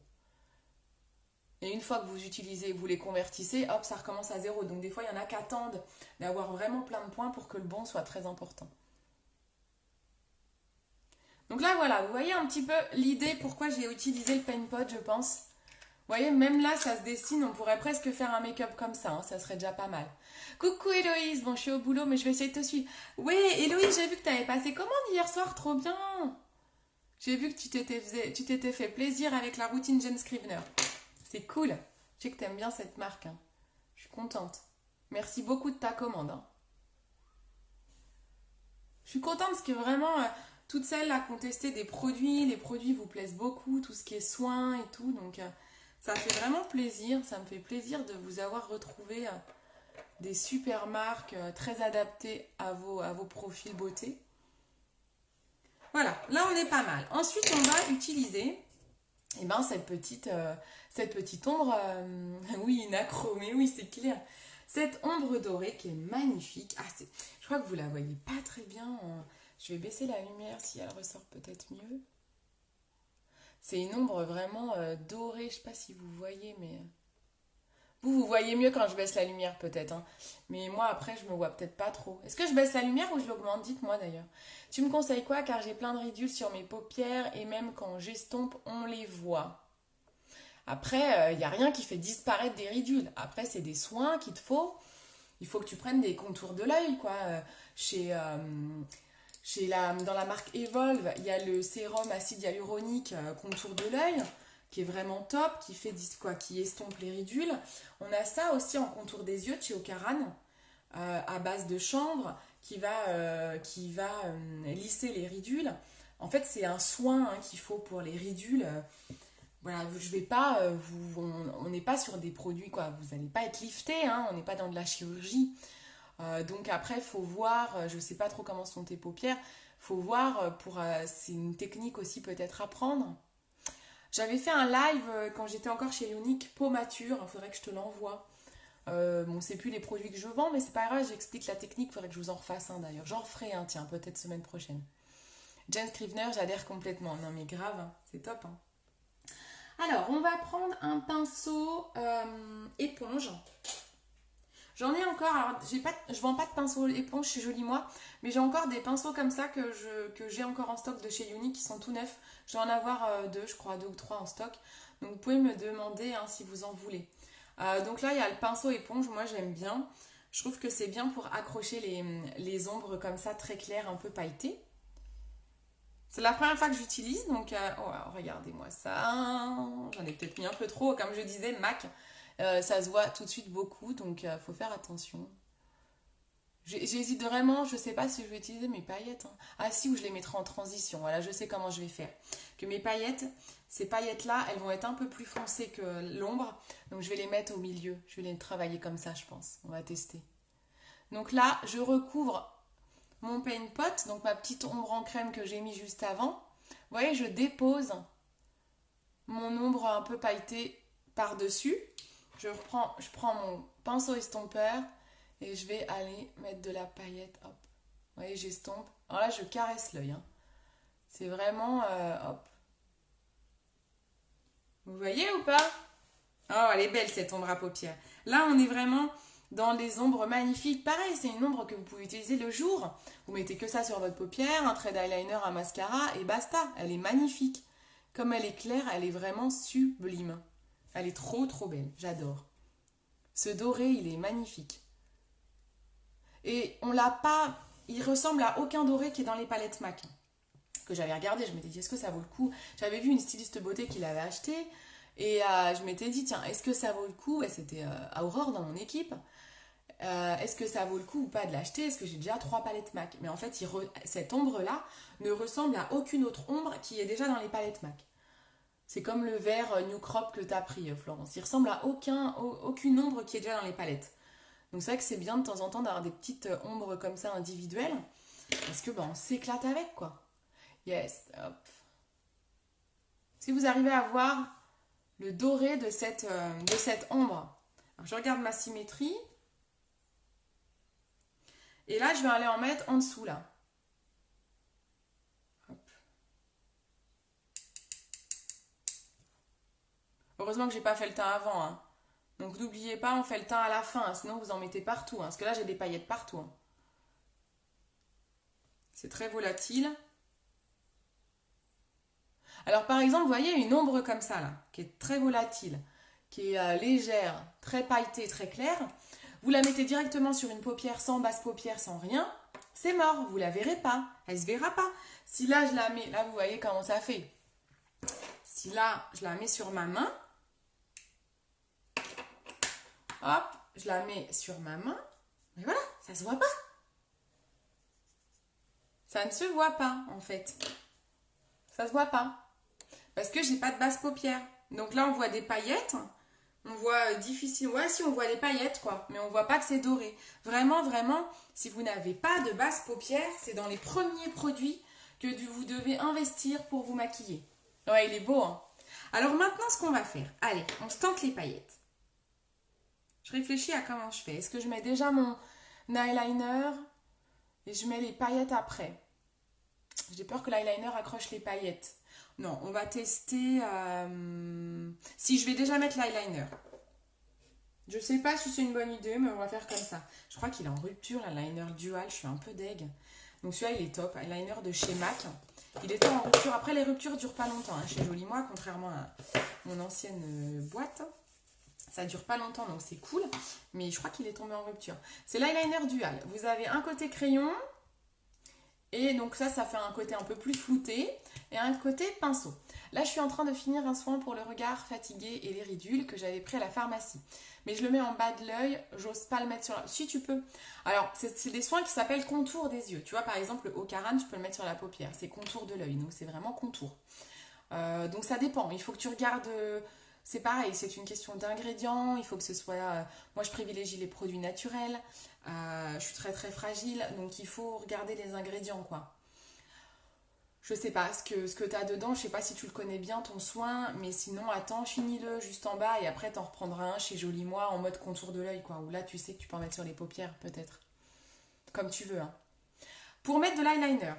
Et une fois que vous utilisez, vous les convertissez, hop, ça recommence à 0. Donc des fois, il y en a qui attendent d'avoir vraiment plein de points pour que le bon soit très important. Donc là, voilà, vous voyez un petit peu l'idée pourquoi j'ai utilisé le Paint Pot, je pense. Vous voyez, même là, ça se dessine, on pourrait presque faire un make-up comme ça, hein, ça serait déjà pas mal. Coucou Héloïse, bon, je suis au boulot, mais je vais essayer de te suivre. Oui, Héloïse, j'ai vu que tu avais passé commande hier soir, trop bien. J'ai vu que tu t'étais fait plaisir avec la routine Jen Scrivener. C'est cool. Je sais que tu aimes bien cette marque. Hein. Je suis contente. Merci beaucoup de ta commande. Hein. Je suis contente parce que vraiment, toutes celles là qui ont testé des produits, les produits vous plaisent beaucoup, tout ce qui est soins et tout. Donc, ça fait vraiment plaisir. Ça me fait plaisir de vous avoir retrouvé des super marques très adaptées à vos profils beauté. Voilà, là on est pas mal. Ensuite, on va utiliser cette petite ombre, oui, une accro, mais oui, c'est clair. Cette ombre dorée qui est magnifique. Je crois que vous la voyez pas très bien. Je vais baisser la lumière si elle ressort peut-être mieux. C'est une ombre vraiment dorée, je sais pas si vous voyez, mais Vous voyez mieux quand je baisse la lumière peut-être, hein. Mais moi après je me vois peut-être pas trop. Est-ce que je baisse la lumière ou je l'augmente? Dites-moi d'ailleurs. Tu me conseilles quoi car j'ai plein de ridules sur mes paupières et même quand j'estompe on les voit. Après, il n'y a rien qui fait disparaître des ridules. Après, c'est des soins qu'il te faut. Il faut que tu prennes des contours de l'œil, quoi. Chez, dans la marque Evolve, il y a le sérum acide hyaluronique contour de l'œil, qui est vraiment top, qui fait quoi, qui estompe les ridules. On a ça aussi en contour des yeux de chez Ocaran, à base de chanvre, qui va lisser les ridules. En fait, c'est un soin hein, qu'il faut pour les ridules. Voilà, je vais pas, on n'est pas sur des produits, quoi. Vous n'allez pas être lifté, hein, on n'est pas dans de la chirurgie. Donc après, il faut voir, je sais pas trop comment sont tes paupières, faut voir, c'est une technique aussi peut-être à prendre. J'avais fait un live quand j'étais encore chez Unique, peau mature, il faudrait que je te l'envoie. Bon, c'est plus les produits que je vends, mais c'est pas grave, j'explique la technique, il faudrait que je vous en refasse un d'ailleurs. J'en referai un, tiens, peut-être semaine prochaine. Jen Scrivener, j'adhère complètement. Non mais grave, hein, c'est top. Hein. Alors, on va prendre un pinceau éponge. J'en ai encore, alors je vends pas de pinceau éponge chez Joli Moi, mais j'ai encore des pinceaux comme ça que j'ai encore en stock de chez Unique qui sont tout neufs. Je dois en avoir deux, je crois, deux ou trois en stock. Donc vous pouvez me demander hein, si vous en voulez. Donc là, il y a le pinceau éponge, moi j'aime bien. Je trouve que c'est bien pour accrocher les ombres comme ça, très claires, un peu pailletées. C'est la première fois que j'utilise, donc regardez-moi ça. J'en ai peut-être mis un peu trop, comme je disais, MAC. Ça se voit tout de suite beaucoup, donc faut faire attention. J'hésite vraiment, je sais pas si je vais utiliser mes paillettes. Hein. Ah si, ou je les mettrai en transition. Voilà, je sais comment je vais faire. Que mes paillettes, ces paillettes-là, elles vont être un peu plus foncées que l'ombre. Donc je vais les mettre au milieu. Je vais les travailler comme ça, je pense. On va tester. Donc là, je recouvre mon paint pot, donc ma petite ombre en crème que j'ai mis juste avant. Vous voyez, je dépose mon ombre un peu pailletée par-dessus. Je prends mon pinceau estompeur et je vais aller mettre de la paillette. Hop. Vous voyez, j'estompe. Alors là, je caresse l'œil. Hein. C'est vraiment... hop. Vous voyez ou pas? Oh, elle est belle cette ombre à paupières. Là, on est vraiment dans des ombres magnifiques. Pareil, c'est une ombre que vous pouvez utiliser le jour. Vous mettez que ça sur votre paupière, un trait d'eyeliner, un mascara et basta. Elle est magnifique. Comme elle est claire, elle est vraiment sublime. Elle est trop trop belle. J'adore. Ce doré, il est magnifique. Et on l'a pas... Il ressemble à aucun doré qui est dans les palettes MAC. Que j'avais regardé, je m'étais dit, est-ce que ça vaut le coup? J'avais vu une styliste beauté qui l'avait acheté. Et je m'étais dit, tiens, est-ce que ça vaut le coup? C'était Aurore dans mon équipe. Est-ce que ça vaut le coup ou pas de l'acheter? Est-ce que j'ai déjà 3 palettes MAC? Mais en fait, cette ombre-là ne ressemble à aucune autre ombre qui est déjà dans les palettes MAC. C'est comme le vert New Crop que tu as pris, Florence. Il ressemble à aucune ombre qui est déjà dans les palettes. Donc c'est vrai que c'est bien de temps en temps d'avoir des petites ombres comme ça individuelles. Parce que on s'éclate avec, quoi. Yes, hop. Si vous arrivez à voir le doré de cette ombre. Alors, je regarde ma symétrie. Et là, je vais aller en mettre en dessous, là. Hop. Heureusement que j'ai pas fait le teint avant. Hein. Donc, n'oubliez pas, on fait le teint à la fin. Hein, sinon, vous en mettez partout. Hein, parce que là, j'ai des paillettes partout. Hein. C'est très volatile. Alors, par exemple, vous voyez une ombre comme ça, là, qui est très volatile, qui est légère, très pailletée, très claire. Vous la mettez directement sur une paupière sans basse paupière, sans rien, c'est mort, vous la verrez pas, elle se verra pas. Si là je la mets, là vous voyez comment ça fait. Si là je la mets sur ma main, hop, je la mets sur ma main, et voilà, ça se voit pas. Ça ne se voit pas en fait. Ça se voit pas. Parce que j'ai pas de basse paupière. Donc là on voit des paillettes. On voit difficile, ouais si on voit les paillettes quoi, mais on voit pas que c'est doré. Vraiment, vraiment, si vous n'avez pas de basse paupière, c'est dans les premiers produits que vous devez investir pour vous maquiller. Ouais, il est beau hein. Alors maintenant ce qu'on va faire, allez, on se tente les paillettes. Je réfléchis à comment je fais. Est-ce que je mets déjà mon eyeliner et je mets les paillettes après? J'ai peur que l'eyeliner accroche les paillettes. Non, on va tester... Si, je vais déjà mettre l'eyeliner. Je sais pas si c'est une bonne idée, mais on va faire comme ça. Je crois qu'il est en rupture, l'eyeliner dual, je suis un peu deg. Donc celui-là, il est top. Eyeliner de chez MAC. Il était en rupture. Après, les ruptures durent pas longtemps hein, chez Jolie Moi, contrairement à mon ancienne boîte. Ça dure pas longtemps, donc c'est cool. Mais je crois qu'il est tombé en rupture. C'est l'eyeliner dual. Vous avez un côté crayon. Et donc ça fait un côté un peu plus flouté. Et un côté pinceau. Là, je suis en train de finir un soin pour le regard fatigué et les ridules que j'avais pris à la pharmacie. Mais je le mets en bas de l'œil, j'ose pas le mettre sur la... Si tu peux. Alors, c'est des soins qui s'appellent contour des yeux. Tu vois, par exemple, le Ocaran, tu peux le mettre sur la paupière. C'est contour de l'œil, donc c'est vraiment contour. Donc ça dépend. Il faut que tu regardes... c'est pareil, c'est une question d'ingrédients. Il faut que ce soit... moi, je privilégie les produits naturels. Je suis très très fragile, donc il faut regarder les ingrédients, quoi. Je sais pas ce que tu as dedans, je sais pas si tu le connais bien ton soin, mais sinon attends, finis-le juste en bas et après t'en reprendras un chez Jolie Moi en mode contour de l'œil quoi, où là tu sais que tu peux en mettre sur les paupières peut-être, comme tu veux. Hein. Pour mettre de l'eyeliner,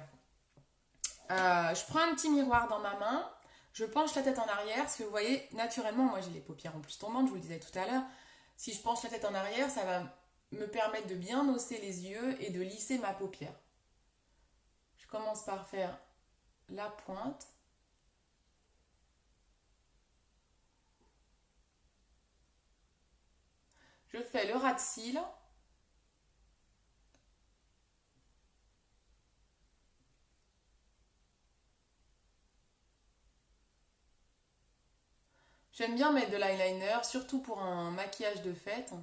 je prends un petit miroir dans ma main, je penche la tête en arrière, parce que vous voyez, naturellement, moi j'ai les paupières en plus tombantes, je vous le disais tout à l'heure, si je penche la tête en arrière, ça va me permettre de bien hausser les yeux et de lisser ma paupière. Je commence par faire la pointe. Je fais le ras de cils. J'aime bien mettre de l'eyeliner, surtout pour un maquillage de fête.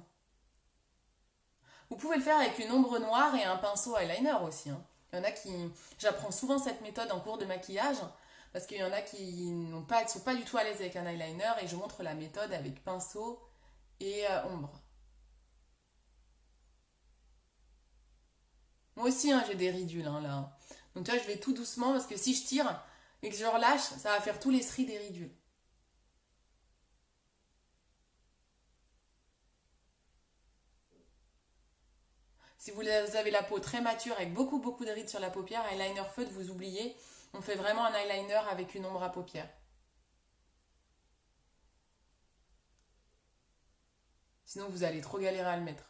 Vous pouvez le faire avec une ombre noire et un pinceau eyeliner aussi. Hein. Il y en a qui... J'apprends souvent cette méthode en cours de maquillage parce qu'il y en a qui n'ont pas, sont pas du tout à l'aise avec un eyeliner et je montre la méthode avec pinceau et ombre. Moi aussi, hein, j'ai des ridules hein, là. Donc tu vois, je vais tout doucement parce que si je tire et que je relâche, ça va faire tous les stries des ridules. Si vous avez la peau très mature avec beaucoup de rides sur la paupière, eyeliner feutre, vous oubliez. On fait vraiment un eyeliner avec une ombre à paupières. Sinon, vous allez trop galérer à le mettre.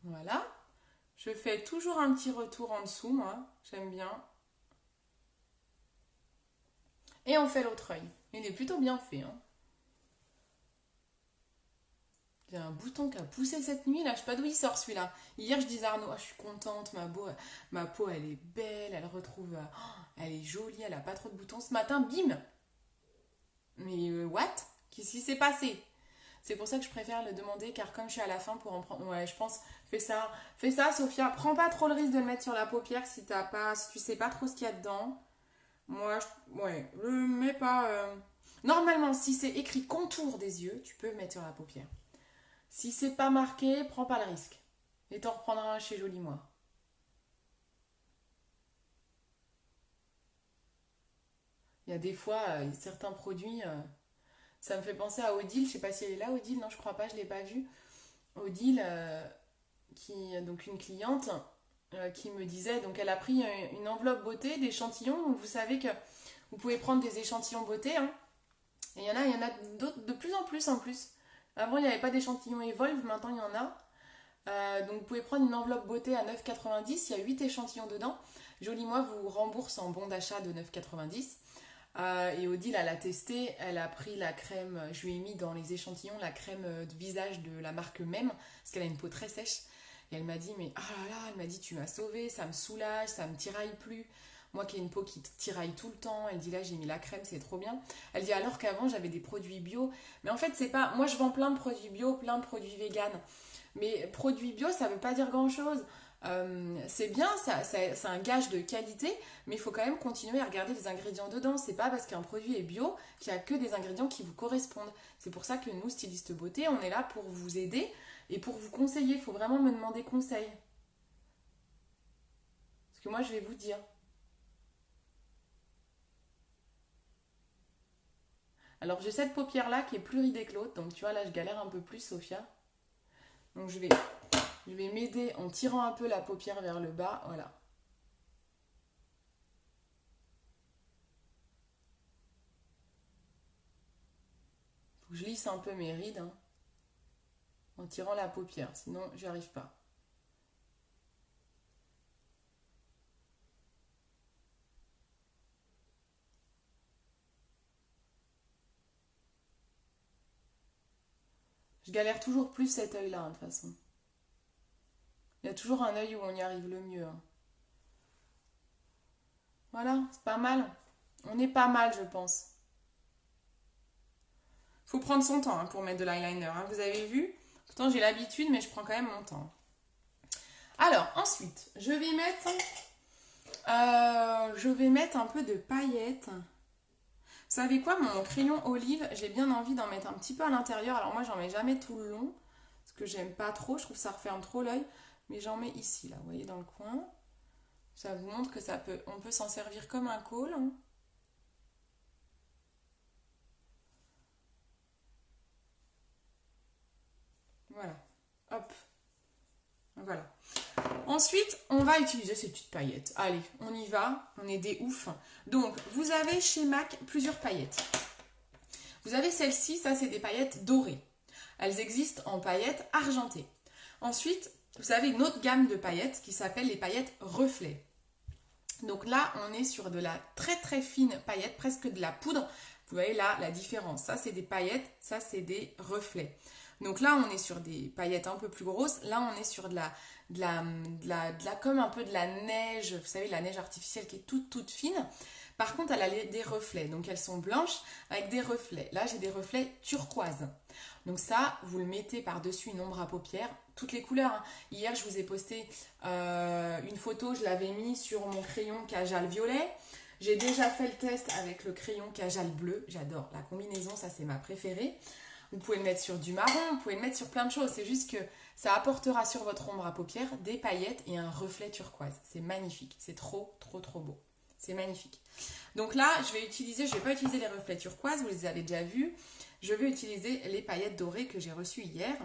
Voilà. Je fais toujours un petit retour en dessous, moi. J'aime bien. Et on fait l'autre œil. Il est plutôt bien fait. Hein. J'ai un bouton qui a poussé cette nuit, là, je sais pas d'où il sort celui-là. Hier, je disais à Arnaud, oh, je suis contente, ma peau, elle est belle, elle retrouve, elle est jolie, elle a pas trop de boutons. Ce matin, bim. Mais what? Qu'est-ce qui s'est passé? C'est pour ça que je préfère le demander, car comme je suis à la fin pour en prendre, ouais, je pense, fais ça, Sophia. Prends pas trop le risque de le mettre sur la paupière si si tu sais pas trop ce qu'il y a dedans. Moi, ouais, le mets pas. Normalement, si c'est écrit contour des yeux, tu peux le mettre sur la paupière. Si c'est pas marqué, prends pas le risque. Et t'en reprendras un chez Jolie Moi. Il y a des fois, certains produits, ça me fait penser à Odile. Je sais pas si elle est là, Odile. Non, je crois pas, je l'ai pas vue. Odile, donc une cliente qui me disait, donc elle a pris une enveloppe beauté d'échantillons. Donc vous savez que vous pouvez prendre des échantillons beauté. Hein, et il y en a d'autres de plus en plus. Avant, il n'y avait pas d'échantillons Evolve, maintenant il y en a. Donc vous pouvez prendre une enveloppe beauté à 9,90, il y a 8 échantillons dedans. Jolie Moi vous rembourse en bon d'achat de 9,90. Et Odile, elle a testé, elle a pris la crème, je lui ai mis dans les échantillons la crème de visage de la marque même, parce qu'elle a une peau très sèche. Et elle m'a dit, mais ah là là, elle m'a dit, tu m'as sauvée, ça me soulage, ça me tiraille plus. Moi qui ai une peau qui tiraille tout le temps, elle dit là j'ai mis la crème, c'est trop bien. Elle dit alors qu'avant j'avais des produits bio. Mais en fait c'est pas, moi je vends plein de produits bio, plein de produits vegan. Mais produits bio ça veut pas dire grand chose. C'est bien, c'est un gage de qualité, mais il faut quand même continuer à regarder les ingrédients dedans. C'est pas parce qu'un produit est bio qu'il n'y a que des ingrédients qui vous correspondent. C'est pour ça que nous, stylistes beauté, on est là pour vous aider et pour vous conseiller. Il faut vraiment me demander conseil. Parce que moi, je vais vous dire. Alors, j'ai cette paupière-là qui est plus ridée que l'autre. Donc, tu vois, là, je galère un peu plus, Sophia. Donc, je vais m'aider en tirant un peu la paupière vers le bas. Voilà. que je lisse un peu mes rides, hein, en tirant la paupière, sinon j'y arrive pas. Je galère toujours plus cet œil-là, hein, de toute façon. Il y a toujours un œil où on y arrive le mieux, hein. Voilà, c'est pas mal. On est pas mal, je pense. Faut prendre son temps, hein, pour mettre de l'eyeliner, hein. Vous avez vu? Pourtant, j'ai l'habitude, mais je prends quand même mon temps. Alors, ensuite, je vais mettre un peu de paillettes. Vous savez quoi? Mon crayon olive, j'ai bien envie d'en mettre un petit peu à l'intérieur. Alors moi, j'en mets jamais tout le long, parce que j'aime pas trop. Je trouve que ça referme trop l'œil. Mais j'en mets ici, là, vous voyez, dans le coin. Ça vous montre que on peut s'en servir comme un col, hein. Voilà. Hop. Voilà. Ensuite, on va utiliser ces petites paillettes. Allez, on y va. On est des oufs. Donc, vous avez chez MAC plusieurs paillettes. Vous avez celle-ci, ça c'est des paillettes dorées. Elles existent en paillettes argentées. Ensuite, vous avez une autre gamme de paillettes qui s'appelle les paillettes reflets. Donc là, on est sur de la très très fine paillette, presque de la poudre. Vous voyez là la différence. Ça, c'est des paillettes, ça, c'est des reflets. Donc là, on est sur des paillettes un peu plus grosses. Là, on est sur comme un peu de la neige. Vous savez, la neige artificielle qui est toute fine. Par contre, elle a des reflets. Donc, elles sont blanches avec des reflets. Là, j'ai des reflets turquoise. Donc ça, vous le mettez par-dessus une ombre à paupières. Toutes les couleurs, hein. Hier, je vous ai posté une photo. Je l'avais mis sur mon crayon Kajal violet. J'ai déjà fait le test avec le crayon Kajal bleu. J'adore la combinaison. Ça, c'est ma préférée. Vous pouvez le mettre sur du marron. Vous pouvez le mettre sur plein de choses. C'est juste que ça apportera sur votre ombre à paupières des paillettes et un reflet turquoise. C'est magnifique. C'est trop beau. C'est magnifique. Donc là, je vais pas utiliser les reflets turquoise, vous les avez déjà vus. Je vais utiliser les paillettes dorées que j'ai reçues hier.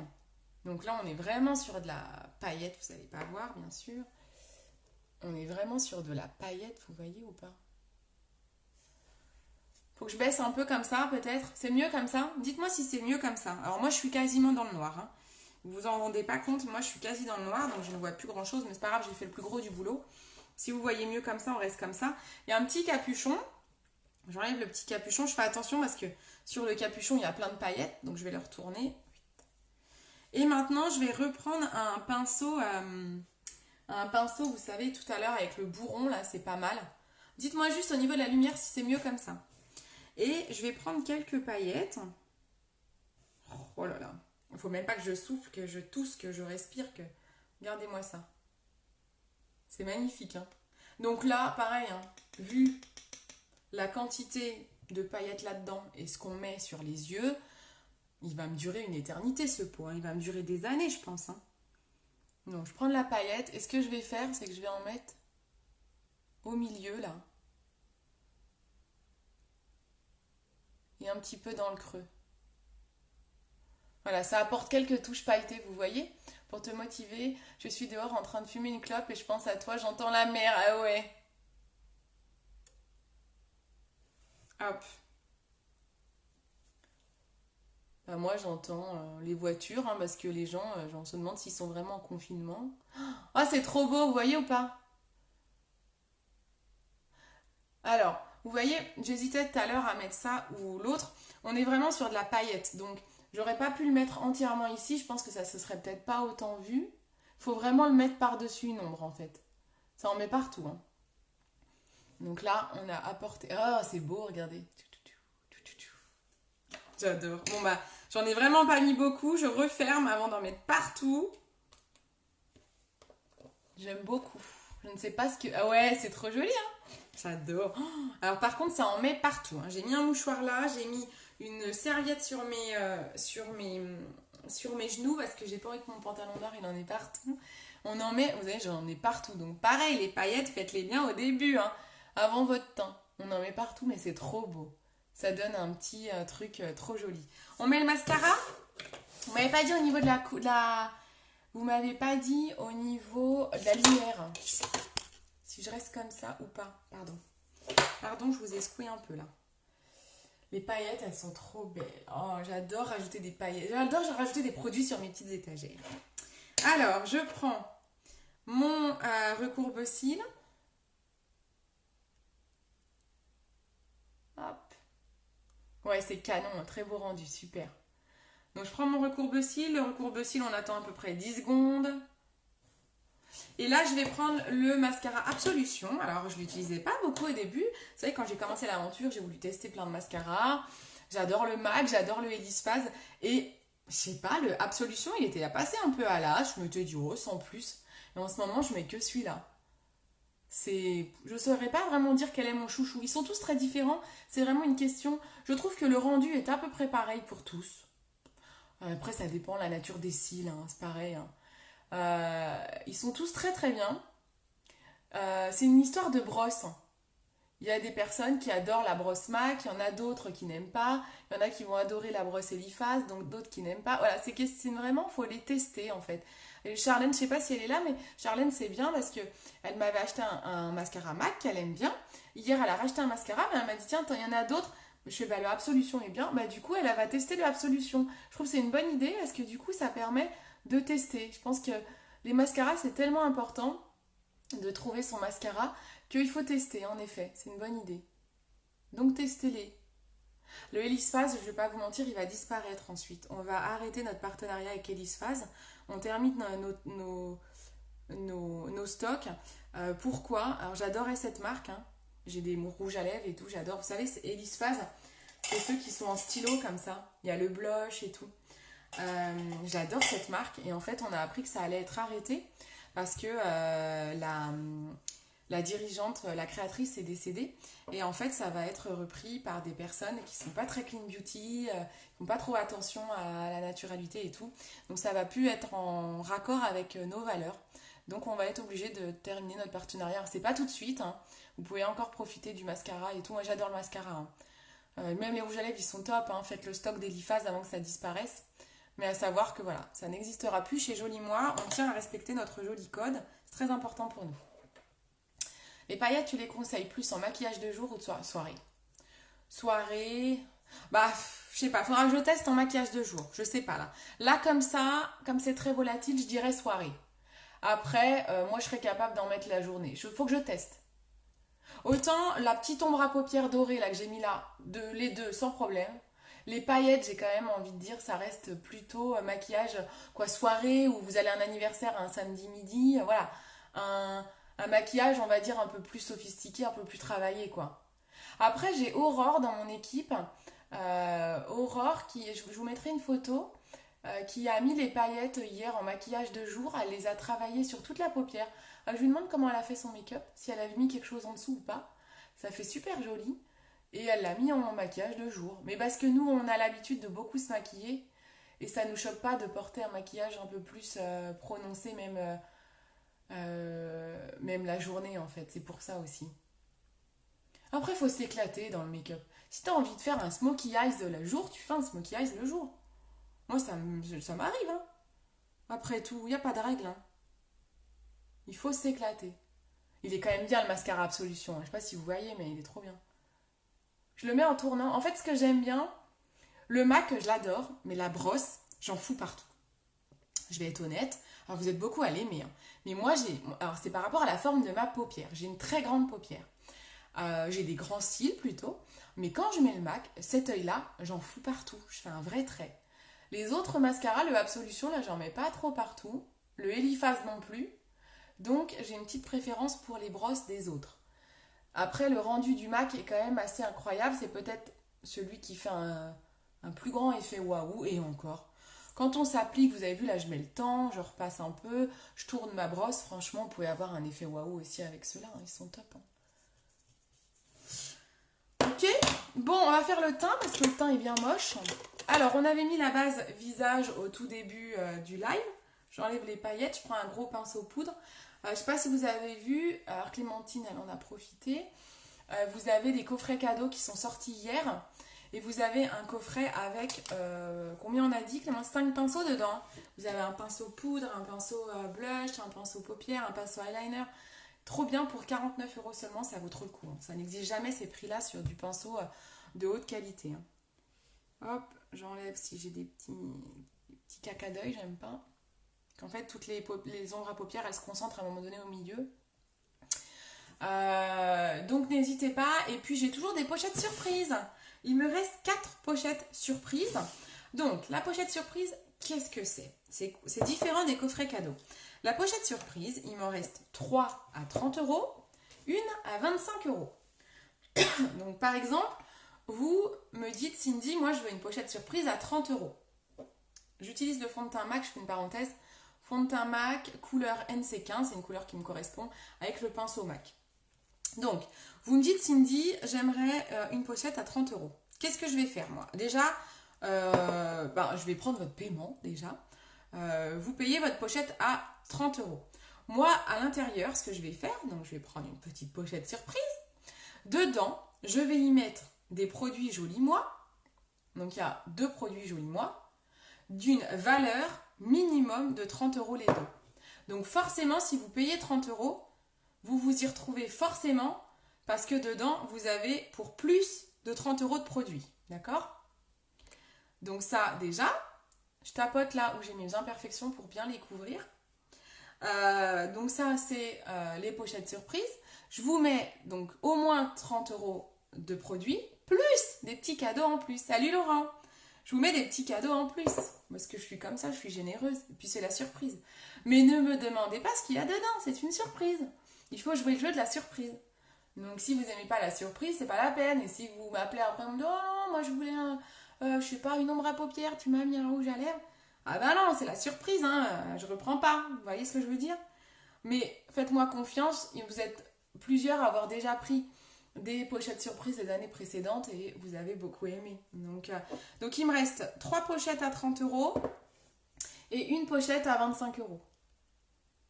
Donc là, on est vraiment sur de la paillette, vous n'allez pas voir, bien sûr. On est vraiment sur de la paillette, vous voyez ou pas? Faut que je baisse un peu comme ça, peut-être. C'est mieux comme ça? Dites-moi si c'est mieux comme ça. Alors moi, je suis quasiment dans le noir, hein. Vous vous en rendez pas compte, moi je suis quasi dans le noir, donc je ne vois plus grand-chose, mais c'est pas grave, j'ai fait le plus gros du boulot. Si vous voyez mieux comme ça, on reste comme ça. Il y a un petit capuchon. J'enlève le petit capuchon. Je fais attention parce que sur le capuchon, il y a plein de paillettes. Donc, je vais le retourner. Et maintenant, je vais reprendre un pinceau. Vous savez, tout à l'heure avec le bourron, là, c'est pas mal. Dites-moi juste au niveau de la lumière si c'est mieux comme ça. Et je vais prendre quelques paillettes. Oh là là. Il ne faut même pas que je souffle, que je tousse, que je respire. Regardez-moi ça. C'est magnifique, hein. Donc là, pareil, hein, vu la quantité de paillettes là-dedans et ce qu'on met sur les yeux, il va me durer une éternité ce pot, hein. Il va me durer des années, je pense, hein. Donc, je prends de la paillette et ce que je vais faire, c'est que je vais en mettre au milieu, là. Et un petit peu dans le creux. Voilà, ça apporte quelques touches pailletées, vous voyez? Pour te motiver, je suis dehors en train de fumer une clope et je pense à toi, j'entends la mer. Ah ouais. Hop. Bah, moi, j'entends les voitures, hein, parce que les gens, on se demande s'ils sont vraiment en confinement. Ah, c'est trop beau, vous voyez ou pas? Alors, vous voyez, j'hésitais tout à l'heure à mettre ça ou l'autre. On est vraiment sur de la paillette, donc j'aurais pas pu le mettre entièrement ici. Je pense que ça se serait peut-être pas autant vu. Faut vraiment le mettre par-dessus une ombre, en fait. Ça en met partout, hein. Donc là, on a apporté... Oh, c'est beau, regardez. J'adore. Bon, bah, j'en ai vraiment pas mis beaucoup. Je referme avant d'en mettre partout. J'aime beaucoup. Je ne sais pas ce que... Ah ouais, c'est trop joli, hein. J'adore. Alors, par contre, ça en met partout, hein. J'ai mis un mouchoir là. J'ai mis une serviette sur mes genoux parce que j'ai pas envie que mon pantalon noir, il en est partout. On en met... Vous savez, j'en ai partout. Donc, pareil, les paillettes, faites-les bien au début, hein. Avant votre temps. On en met partout, mais c'est trop beau. Ça donne un petit truc trop joli. On met le mascara. Vous m'avez pas dit au niveau de Vous m'avez pas dit au niveau de la lumière. Si je reste comme ça ou pas. Pardon. Pardon, je vous ai secoué un peu là. Les paillettes, elles sont trop belles. Oh, j'adore rajouter des paillettes. J'adore rajouter des produits sur mes petites étagères. Alors, je prends mon recourbe-cils. Hop. Ouais, c'est canon, un très beau rendu, super. Donc, je prends mon recourbe-cils. Le recourbe-cils, on attend à peu près 10 secondes. Et là, je vais prendre le mascara Absolution. Alors, je ne l'utilisais pas beaucoup au début. Vous savez, quand j'ai commencé l'aventure, j'ai voulu tester plein de mascaras. J'adore le MAC, j'adore le Elize Phase. Et, je sais pas, le Absolution, il était passé un peu à l'âge. Je me suis dit, oh, sans plus. Et en ce moment, je mets que celui-là. Je ne saurais pas vraiment dire quel est mon chouchou. Ils sont tous très différents. C'est vraiment une question. Je trouve que le rendu est à peu près pareil pour tous. Après, ça dépend de la nature des cils, hein, c'est pareil, hein. Ils sont tous très très bien. C'est une histoire de brosse. Il y a des personnes qui adorent la brosse MAC, il y en a d'autres qui n'aiment pas, il y en a qui vont adorer la brosse Eliphas, donc d'autres qui n'aiment pas. Voilà, c'est vraiment, faut les tester en fait. Et Charlène, je sais pas si elle est là, mais Charlène c'est bien parce que elle m'avait acheté un mascara MAC qu'elle aime bien. Hier, elle a racheté un mascara, mais elle m'a dit tiens, il y en a d'autres. Je fais bah le Absolution est bien. Bah du coup, elle va tester le Absolution. Je trouve que c'est une bonne idée parce que du coup, ça permet de tester. Je pense que les mascaras, c'est tellement important de trouver son mascara qu'il faut tester, en effet. C'est une bonne idée. Donc, testez-les. Le Elize Phase, je ne vais pas vous mentir, il va disparaître ensuite. On va arrêter notre partenariat avec Elize Phase. On termine nos stocks. Pourquoi? Alors, j'adorais cette marque. Hein. J'ai des rouges à lèvres et tout, j'adore. Vous savez, Elize Phase, c'est ceux qui sont en stylo comme ça. Il y a le blush et tout. J'adore cette marque et en fait on a appris que ça allait être arrêté parce que la dirigeante, la créatrice est décédée et en fait ça va être repris par des personnes qui sont pas très clean beauty, qui font pas trop attention à la naturalité et tout, donc ça va plus être en raccord avec nos valeurs, donc on va être obligé de terminer notre partenariat. Alors, c'est pas tout de suite, hein. Vous pouvez encore profiter du mascara et tout, moi j'adore le mascara, hein. Même les rouges à lèvres ils sont top, hein. Faites le stock d'Eliphas avant que ça disparaisse. Mais à savoir que voilà, ça n'existera plus chez Joli Moi. On tient à respecter notre joli code. C'est très important pour nous. Les paillettes, tu les conseilles plus en maquillage de jour ou de soirée? Soirée... Bah, je sais pas. Faudra que je teste en maquillage de jour. Je sais pas là. Là, comme ça, comme c'est très volatile, je dirais soirée. Après, moi, je serais capable d'en mettre la journée. Faut que je teste. Autant la petite ombre à paupières dorée là que j'ai mis là, les deux sans problème. Les paillettes, j'ai quand même envie de dire, ça reste plutôt maquillage, quoi, soirée où vous allez à un anniversaire un samedi midi, voilà. Un maquillage, on va dire, un peu plus sophistiqué, un peu plus travaillé, quoi. Après, j'ai Aurore dans mon équipe. Aurore, je vous mettrai une photo, qui a mis les paillettes hier en maquillage de jour. Elle les a travaillées sur toute la paupière. Je lui demande comment elle a fait son make-up, si elle avait mis quelque chose en dessous ou pas. Ça fait super joli. Et elle l'a mis en maquillage de jour. Mais parce que nous, on a l'habitude de beaucoup se maquiller. Et ça ne nous choque pas de porter un maquillage un peu plus prononcé, même la journée, en fait. C'est pour ça aussi. Après, il faut s'éclater dans le make-up. Si tu as envie de faire un smokey eyes le jour, tu fais un smokey eyes le jour. Moi, ça m'arrive. Hein. Après tout, il n'y a pas de règle. Hein. Il faut s'éclater. Il est quand même bien le mascara Absolution. Je sais pas si vous voyez, mais il est trop bien. Je le mets en tournant. En fait, ce que j'aime bien, le MAC, je l'adore, mais la brosse, j'en fous partout. Je vais être honnête. Alors, vous êtes beaucoup à l'aimer. Hein. Mais moi, alors, c'est par rapport à la forme de ma paupière. J'ai une très grande paupière. J'ai des grands cils plutôt. Mais quand je mets le MAC, cet œil-là, j'en fous partout. Je fais un vrai trait. Les autres mascaras, le Absolution, là, j'en mets pas trop partout. Le Eliphas non plus. Donc, j'ai une petite préférence pour les brosses des autres. Après, le rendu du MAC est quand même assez incroyable. C'est peut-être celui qui fait un plus grand effet waouh. Et encore. Quand on s'applique, vous avez vu, là, je mets le temps, je repasse un peu, je tourne ma brosse. Franchement, vous pouvez avoir un effet waouh aussi avec ceux-là. Hein, ils sont top. Hein. Ok. Bon, on va faire le teint parce que le teint est bien moche. Alors, on avait mis la base visage au tout début du live. J'enlève les paillettes, je prends un gros pinceau poudre. Je ne sais pas si vous avez vu, alors Clémentine, elle en a profité. Vous avez des coffrets cadeaux qui sont sortis hier. Et vous avez un coffret avec, combien on a dit, Clément? 5 pinceaux dedans. Vous avez un pinceau poudre, un pinceau blush, un pinceau paupière, un pinceau eyeliner. Trop bien pour 49 euros seulement, ça vaut trop le coup. Hein. Ça n'existe jamais ces prix-là sur du pinceau de haute qualité. Hein. Hop, j'enlève si j'ai des petits caca d'œil, j'aime pas. Qu'en fait, toutes les ombres à paupières, elles se concentrent à un moment donné au milieu. Donc n'hésitez pas. Et puis j'ai toujours des pochettes surprises. Il me reste 4 pochettes surprises. Donc la pochette surprise, qu'est-ce que c'est? C'est différent des coffrets cadeaux. La pochette surprise, il m'en reste 3 à 30 euros, une à 25 euros. Donc par exemple, vous me dites Cindy, moi je veux une pochette surprise à 30 euros. J'utilise le fond de teint MAC, je fais une parenthèse. Fond de teint MAC, couleur NC15, c'est une couleur qui me correspond avec le pinceau MAC. Donc, vous me dites Cindy, j'aimerais une pochette à 30 euros. Qu'est-ce que je vais faire moi? Déjà, je vais prendre votre paiement déjà. Vous payez votre pochette à 30 euros. Moi, à l'intérieur, ce que je vais faire, donc je vais prendre une petite pochette surprise. Dedans, je vais y mettre des produits Joli Moi. Donc, il y a 2 produits Joli Moi d'une valeur minimum de 30 euros les deux. Donc, forcément, si vous payez 30 euros, vous vous y retrouvez forcément parce que dedans, vous avez pour plus de 30 euros de produits. D'accord? Donc ça, déjà, je tapote là où j'ai mes imperfections pour bien les couvrir. Donc ça, c'est les pochettes surprises. Je vous mets donc au moins 30 euros de produits, plus des petits cadeaux en plus. Salut Laurent! Je vous mets des petits cadeaux en plus. Parce que je suis comme ça, je suis généreuse. Et puis c'est la surprise. Mais ne me demandez pas ce qu'il y a dedans, c'est une surprise. Il faut jouer le jeu de la surprise. Donc si vous n'aimez pas la surprise, c'est pas la peine. Et si vous m'appelez après, vous me dites oh non, moi je voulais je sais pas, une ombre à paupières, tu m'as mis un rouge à lèvres. Ah ben non, c'est la surprise, hein, je reprends pas. Vous voyez ce que je veux dire? Mais faites-moi confiance, vous êtes plusieurs à avoir déjà pris des pochettes surprises des années précédentes et vous avez beaucoup aimé. Donc il me reste 3 pochettes à 30 euros et une pochette à 25 euros.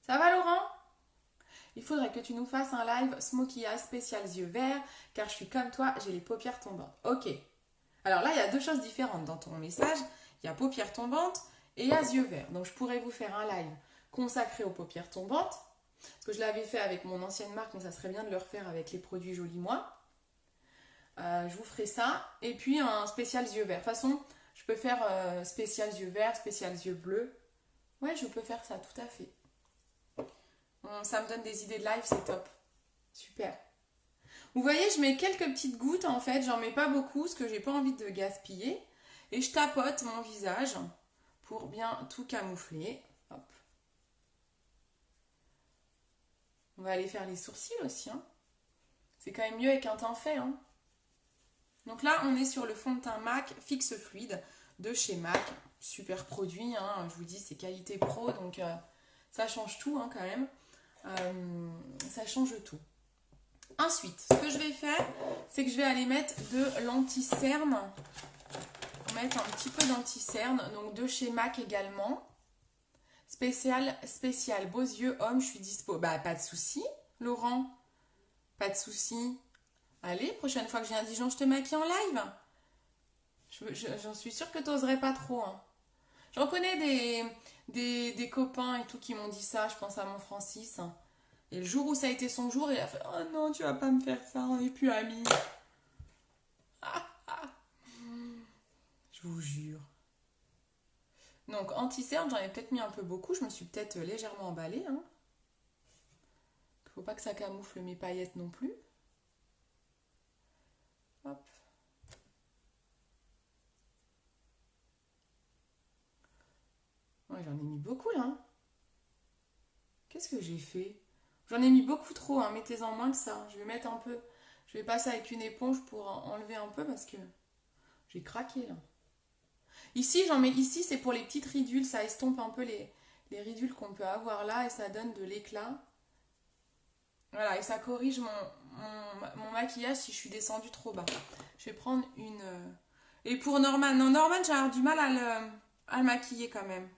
Ça va Laurent? Il faudrait que tu nous fasses un live smokey eye spécial yeux verts, car je suis comme toi, j'ai les paupières tombantes. Ok. Alors là, il y a 2 choses différentes dans ton message. Il y a paupières tombantes et il y a yeux verts. Donc je pourrais vous faire un live consacré aux paupières tombantes, parce que je l'avais fait avec mon ancienne marque, mais ça serait bien de le refaire avec les produits Joli Moi. Je vous ferai ça. Et puis un spécial yeux verts. De toute façon, je peux faire spécial yeux verts, spécial yeux bleus. Ouais, je peux faire ça, tout à fait. Ça me donne des idées de live, c'est top. Super. Vous voyez, je mets quelques petites gouttes en fait, j'en mets pas beaucoup parce que j'ai pas envie de gaspiller. Et je tapote mon visage pour bien tout camoufler. Hop. On va aller faire les sourcils aussi. Hein. C'est quand même mieux avec un teint fait. Hein. Donc là, on est sur le fond de teint MAC Fixe Fluide de chez MAC. Super produit, hein. Je vous dis, c'est qualité pro, donc ça change tout hein, quand même. Ça change tout. Ensuite, ce que je vais faire, c'est que je vais aller mettre de l'anti-cerne. Mettre un petit peu d'anti-cerne, donc de chez MAC également. Spécial, beaux yeux, homme, je suis dispo. Bah, pas de souci, Laurent. Pas de souci. Allez, prochaine fois que j'ai un Dijon, je te maquille en live. J'en suis sûre que t'oserais pas trop. Hein. J'en connais des copains et tout qui m'ont dit ça, je pense à mon Francis. Et le jour où ça a été son jour, il a fait « Oh non, tu vas pas me faire ça, on n'est plus amis. » Je vous jure. Donc, anti-cerne, j'en ai peut-être mis un peu beaucoup. Je me suis peut-être légèrement emballée. Hein. Faut pas que ça camoufle mes paillettes non plus. Hop. Ouais, j'en ai mis beaucoup là. Qu'est-ce que j'ai fait? J'en ai mis beaucoup trop, hein. Mettez-en moins que ça. Je vais mettre un peu. Je vais passer avec une éponge pour enlever un peu parce que j'ai craqué là. Ici, j'en mets ici, c'est pour les petites ridules. Ça estompe un peu les ridules qu'on peut avoir là et ça donne de l'éclat. Voilà, et ça corrige mon maquillage si je suis descendue trop bas. Je vais prendre une... Et pour Norman, non, Norman, j'ai avoir du mal à le maquiller quand même.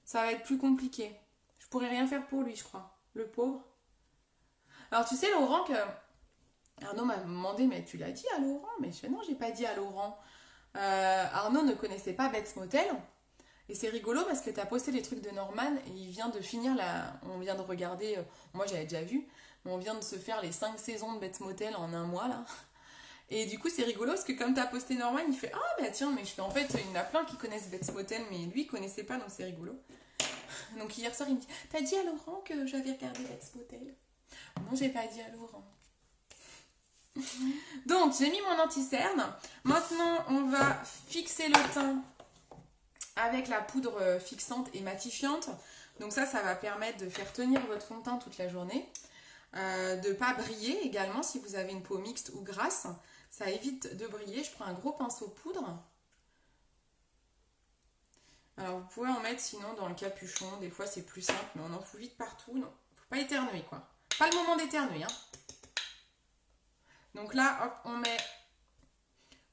Ça va être plus compliqué. Je pourrais rien faire pour lui, je crois. Le pauvre. Alors, tu sais, Laurent, que... Arnaud m'a demandé, mais tu l'as dit à Laurent? Mais je fais, non, j'ai pas dit à Laurent. Arnaud ne connaissait pas Bates Motel. Et c'est rigolo parce que tu as posté les trucs de Norman et il vient de finir la... On vient de regarder, moi j'avais déjà vu, mais on vient de se faire les 5 saisons de Bates Motel en un mois là. Et du coup c'est rigolo parce que comme tu as posté Norman, il fait ah bah tiens, mais je fais en fait, il y en a plein qui connaissent Bates Motel, mais lui il connaissait pas donc c'est rigolo. Donc hier soir il me dit t'as dit à Laurent que j'avais regardé Bates Motel? Non, j'ai pas dit à Laurent. Donc j'ai mis mon anti-cerne. Maintenant on va fixer le teint avec la poudre fixante et matifiante. Donc ça va permettre de faire tenir votre fond de teint toute la journée. De ne pas briller également si vous avez une peau mixte ou grasse. Ça évite de briller. Je prends un gros pinceau poudre. Alors vous pouvez en mettre sinon dans le capuchon. Des fois c'est plus simple, mais on en fout vite partout. Non, faut pas éternuer quoi. Pas le moment d'éternuer. Hein. Donc là, hop, on met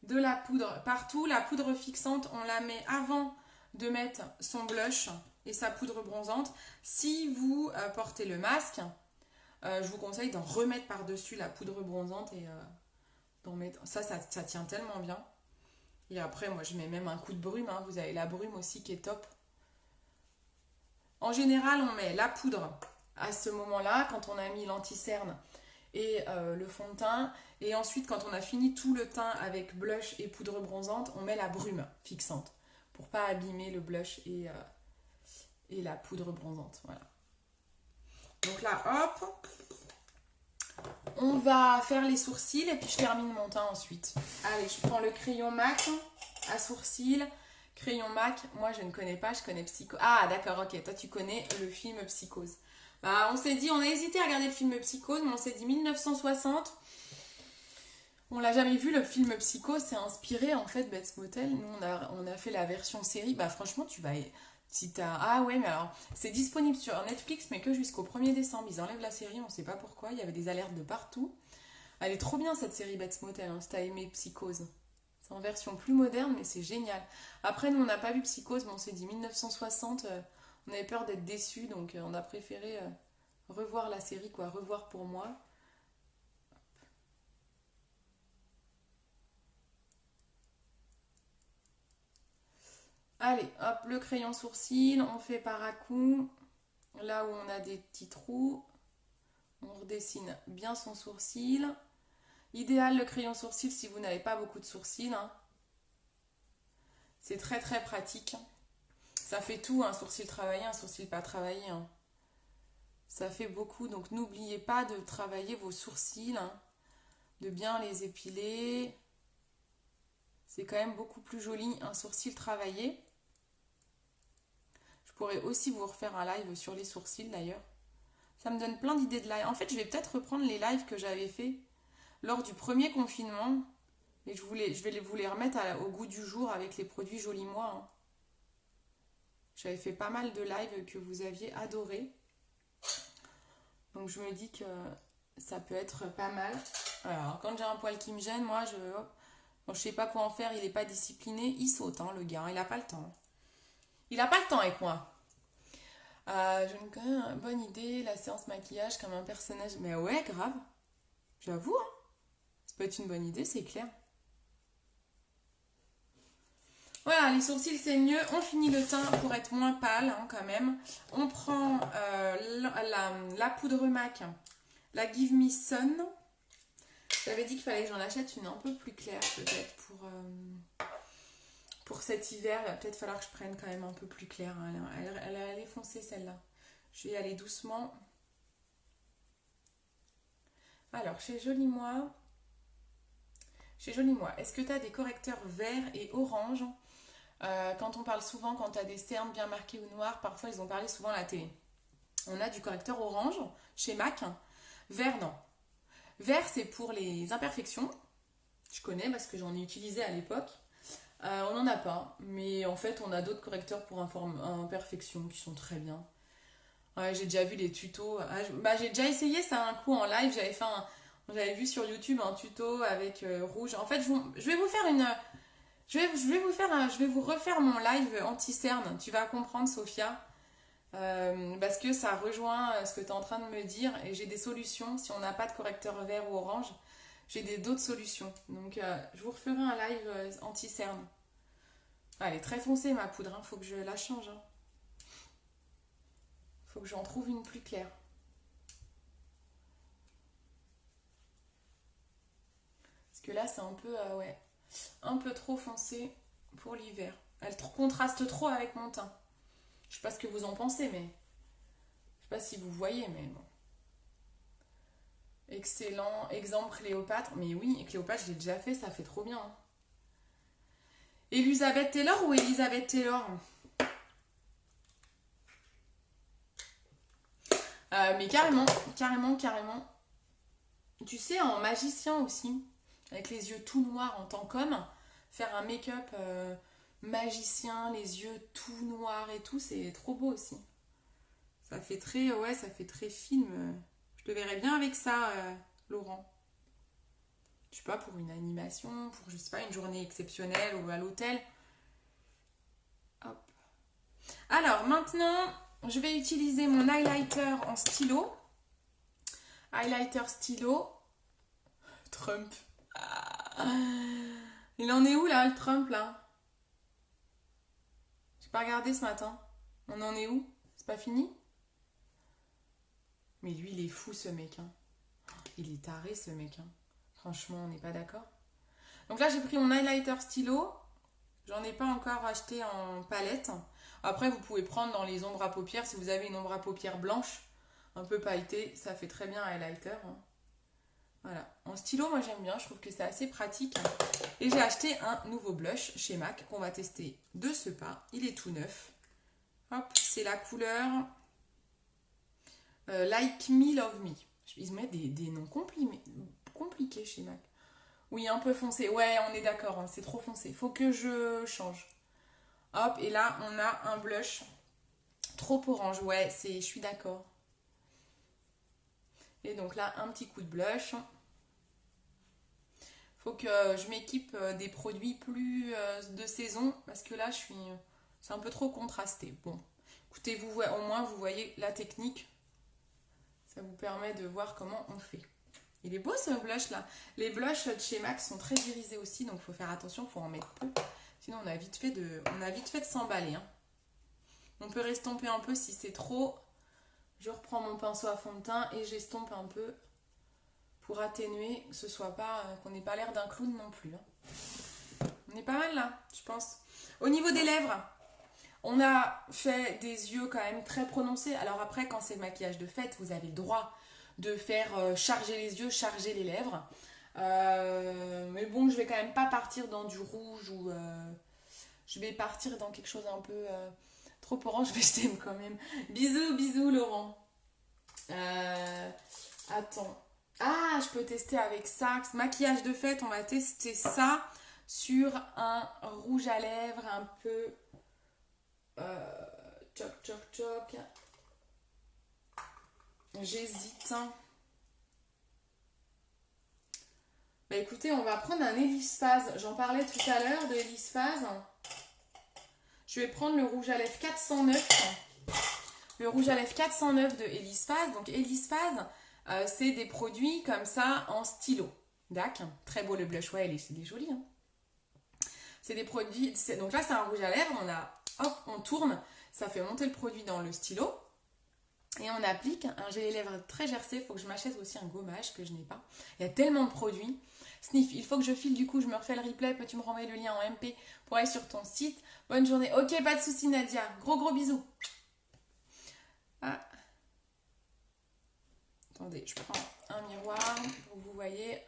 de la poudre partout. La poudre fixante, on la met avant de mettre son blush et sa poudre bronzante. Si vous portez le masque, je vous conseille d'en remettre par-dessus la poudre bronzante et d'en mettre. Ça tient tellement bien. Et après, moi, je mets même un coup de brume. Hein. Vous avez la brume aussi qui est top. En général, on met la poudre à ce moment-là, quand on a mis l'anti-cerne et le fond de teint. Et ensuite, quand on a fini tout le teint avec blush et poudre bronzante, on met la brume fixante pour pas abîmer le blush et la poudre bronzante. Voilà. Donc là, hop, on va faire les sourcils et puis je termine mon teint ensuite. Allez, je prends le crayon MAC à sourcils. Crayon MAC, moi je ne connais pas, je connais Psychose. Ah d'accord, ok, toi tu connais le film Psychose. Bah, on s'est dit, on a hésité à regarder le film Psychose, mais on s'est dit 1960. On l'a jamais vu, le film Psychose, c'est inspiré en fait Bates Motel. Nous on a fait la version série. Bah franchement tu vas... Si t'as... Ah ouais, mais alors c'est disponible sur Netflix, mais que jusqu'au 1er décembre. Ils enlèvent la série, on sait pas pourquoi. Il y avait des alertes de partout. Elle est trop bien cette série Bates Motel, hein, si t'as aimé Psychose. C'est en version plus moderne, mais c'est génial. Après, nous on n'a pas vu Psychose, mais on s'est dit 1960, on avait peur d'être déçus, donc on a préféré revoir la série, quoi, revoir pour moi. Allez, hop, le crayon sourcil, on fait par à coup, là où on a des petits trous, on redessine bien son sourcil. Idéal le crayon sourcil si vous n'avez pas beaucoup de sourcils. Hein. C'est très très pratique. Ça fait tout, un sourcil travaillé, un sourcil pas travaillé. Hein. Ça fait beaucoup, donc n'oubliez pas de travailler vos sourcils, hein, de bien les épiler. C'est quand même beaucoup plus joli un sourcil travaillé. Je pourrais aussi vous refaire un live sur les sourcils d'ailleurs. Ça me donne plein d'idées de live. En fait, je vais peut-être reprendre les lives que j'avais fait lors du premier confinement. Et je vais vous les remettre au goût du jour avec les produits Joli Moi. Hein. J'avais fait pas mal de lives que vous aviez adoré. Donc je me dis que ça peut être pas mal. Alors quand j'ai un poil qui me gêne, moi quand je sais pas quoi en faire, il est pas discipliné, il saute hein, le gars, il a pas le temps. Il a pas le temps avec moi. Je ne connais une bonne idée, la séance maquillage comme un personnage. Mais ouais, grave. J'avoue, hein. Ça peut être une bonne idée, c'est clair. Voilà, les sourcils c'est mieux. On finit le teint pour être moins pâle hein, quand même. On prend la poudre MAC, la Give Me Sun. J'avais dit qu'il fallait que j'en achète une un peu plus claire peut-être pour cet hiver. Il va peut-être falloir que je prenne quand même un peu plus clair. Hein. Elle est foncée celle-là. Je vais y aller doucement. Alors, chez Joli Moi, est-ce que tu as des correcteurs verts et orange? Quand on parle souvent, quand tu as des cernes bien marquées ou noires, parfois ils ont parlé souvent à la télé. On a du correcteur orange chez MAC. Vert, non. Vert, c'est pour les imperfections. Je connais parce que j'en ai utilisé à l'époque. On n'en a pas, mais en fait, on a d'autres correcteurs pour imperfections qui sont très bien. Ouais, j'ai déjà vu les tutos. J'ai déjà essayé ça un coup en live. J'avais vu sur YouTube un tuto avec rouge. En fait, je vais vous faire une... Je vais vous refaire mon live anti-cerne. Tu vas comprendre, Sophia. Parce que ça rejoint ce que tu es en train de me dire. Et j'ai des solutions. Si on n'a pas de correcteur vert ou orange, j'ai d'autres solutions. Donc, je vous referai un live anti-cerne. Ah, elle est très foncée ma poudre, hein. Faut que je la change. Hein. Faut que j'en trouve une plus claire. Parce que là, c'est un peu, ouais, un peu trop foncé pour l'hiver. Elle contraste trop avec mon teint. Je sais pas ce que vous en pensez, mais je sais pas si vous voyez, mais bon. Excellent. Exemple Cléopâtre. Mais oui, Cléopâtre, je l'ai déjà fait, ça fait trop bien. Hein. Elisabeth Taylor ou Elisabeth Taylor mais carrément, carrément, carrément. Tu sais, en magicien aussi, avec les yeux tout noirs en tant qu'homme, faire un make-up magicien, les yeux tout noirs et tout, c'est trop beau aussi. Ça fait très, ouais, ça fait très film. Je te verrais bien avec ça, Laurent. Je sais pas, pour une animation, pour, je sais pas, une journée exceptionnelle ou à l'hôtel. Hop. Alors, maintenant, je vais utiliser mon highlighter en stylo. Highlighter stylo. Trump. Ah. Il en est où, là, le Trump, là? J'ai pas regardé ce matin. On en est où? C'est pas fini? Mais lui, il est fou, ce mec. Hein. Il est taré, ce mec. Hein. Franchement, on n'est pas d'accord. Donc là, j'ai pris mon highlighter stylo. J'en ai pas encore acheté en palette. Après, vous pouvez prendre dans les ombres à paupières. Si vous avez une ombre à paupières blanche, un peu pailletée, ça fait très bien un highlighter. Hein. Voilà. En stylo, moi j'aime bien. Je trouve que c'est assez pratique. Et j'ai acheté un nouveau blush chez MAC qu'on va tester de ce pas. Il est tout neuf. Hop, c'est la couleur Like Me, Love Me. Ils mettent des noms compliqués chez MAC. Oui, un peu foncé. Ouais, on est d'accord, hein, c'est trop foncé. Faut que je change. Hop, et là, on a un blush trop orange. Ouais, je suis d'accord. Et donc là, un petit coup de blush. Faut que je m'équipe des produits plus de saison parce que là, c'est un peu trop contrasté. Bon, écoutez, au moins, vous voyez la technique. Ça vous permet de voir comment on fait. Il est beau ce blush là. Les blushs de chez MAC sont très irisés aussi, donc il faut faire attention, il faut en mettre peu. Sinon on a vite fait de s'emballer. Hein. On peut restomper un peu si c'est trop. Je reprends mon pinceau à fond de teint et j'estompe un peu pour atténuer, que ce soit pas, qu'on n'ait pas l'air d'un clown non plus. Hein. On est pas mal là, je pense. Au niveau des lèvres, on a fait des yeux quand même très prononcés. Alors après, quand c'est le maquillage de fête, vous avez le droit de faire charger les yeux, charger les lèvres. Mais bon, je vais quand même pas partir dans du rouge ou je vais partir dans quelque chose un peu trop orange, mais je t'aime quand même. Bisous, bisous Laurent. Attends. Ah, je peux tester avec ça. Maquillage de fête, on va tester ça sur un rouge à lèvres un peu choc, choc, choc. J'hésite. Bah écoutez, on va prendre un Elisphase. J'en parlais tout à l'heure de Elisphase. Je vais prendre le rouge à lèvres 409. Le rouge à lèvres 409 de Elisphase. Donc Elisphase, c'est des produits comme ça en stylo. D'accord. Très beau le blush. Ouais, il est joli. Hein. C'est des produits. Donc là, c'est un rouge à lèvres. On tourne. Ça fait monter le produit dans le stylo. Et on applique un gel lèvres très gercé. Il faut que je m'achète aussi un gommage que je n'ai pas. Il y a tellement de produits. Sniff, il faut que je file du coup. Je me refais le replay. Peux-tu me renvoyer le lien en MP pour aller sur ton site? Bonne journée. Ok, pas de soucis Nadia. Gros gros bisous. Ah. Attendez, je prends un miroir pour que vous voyez.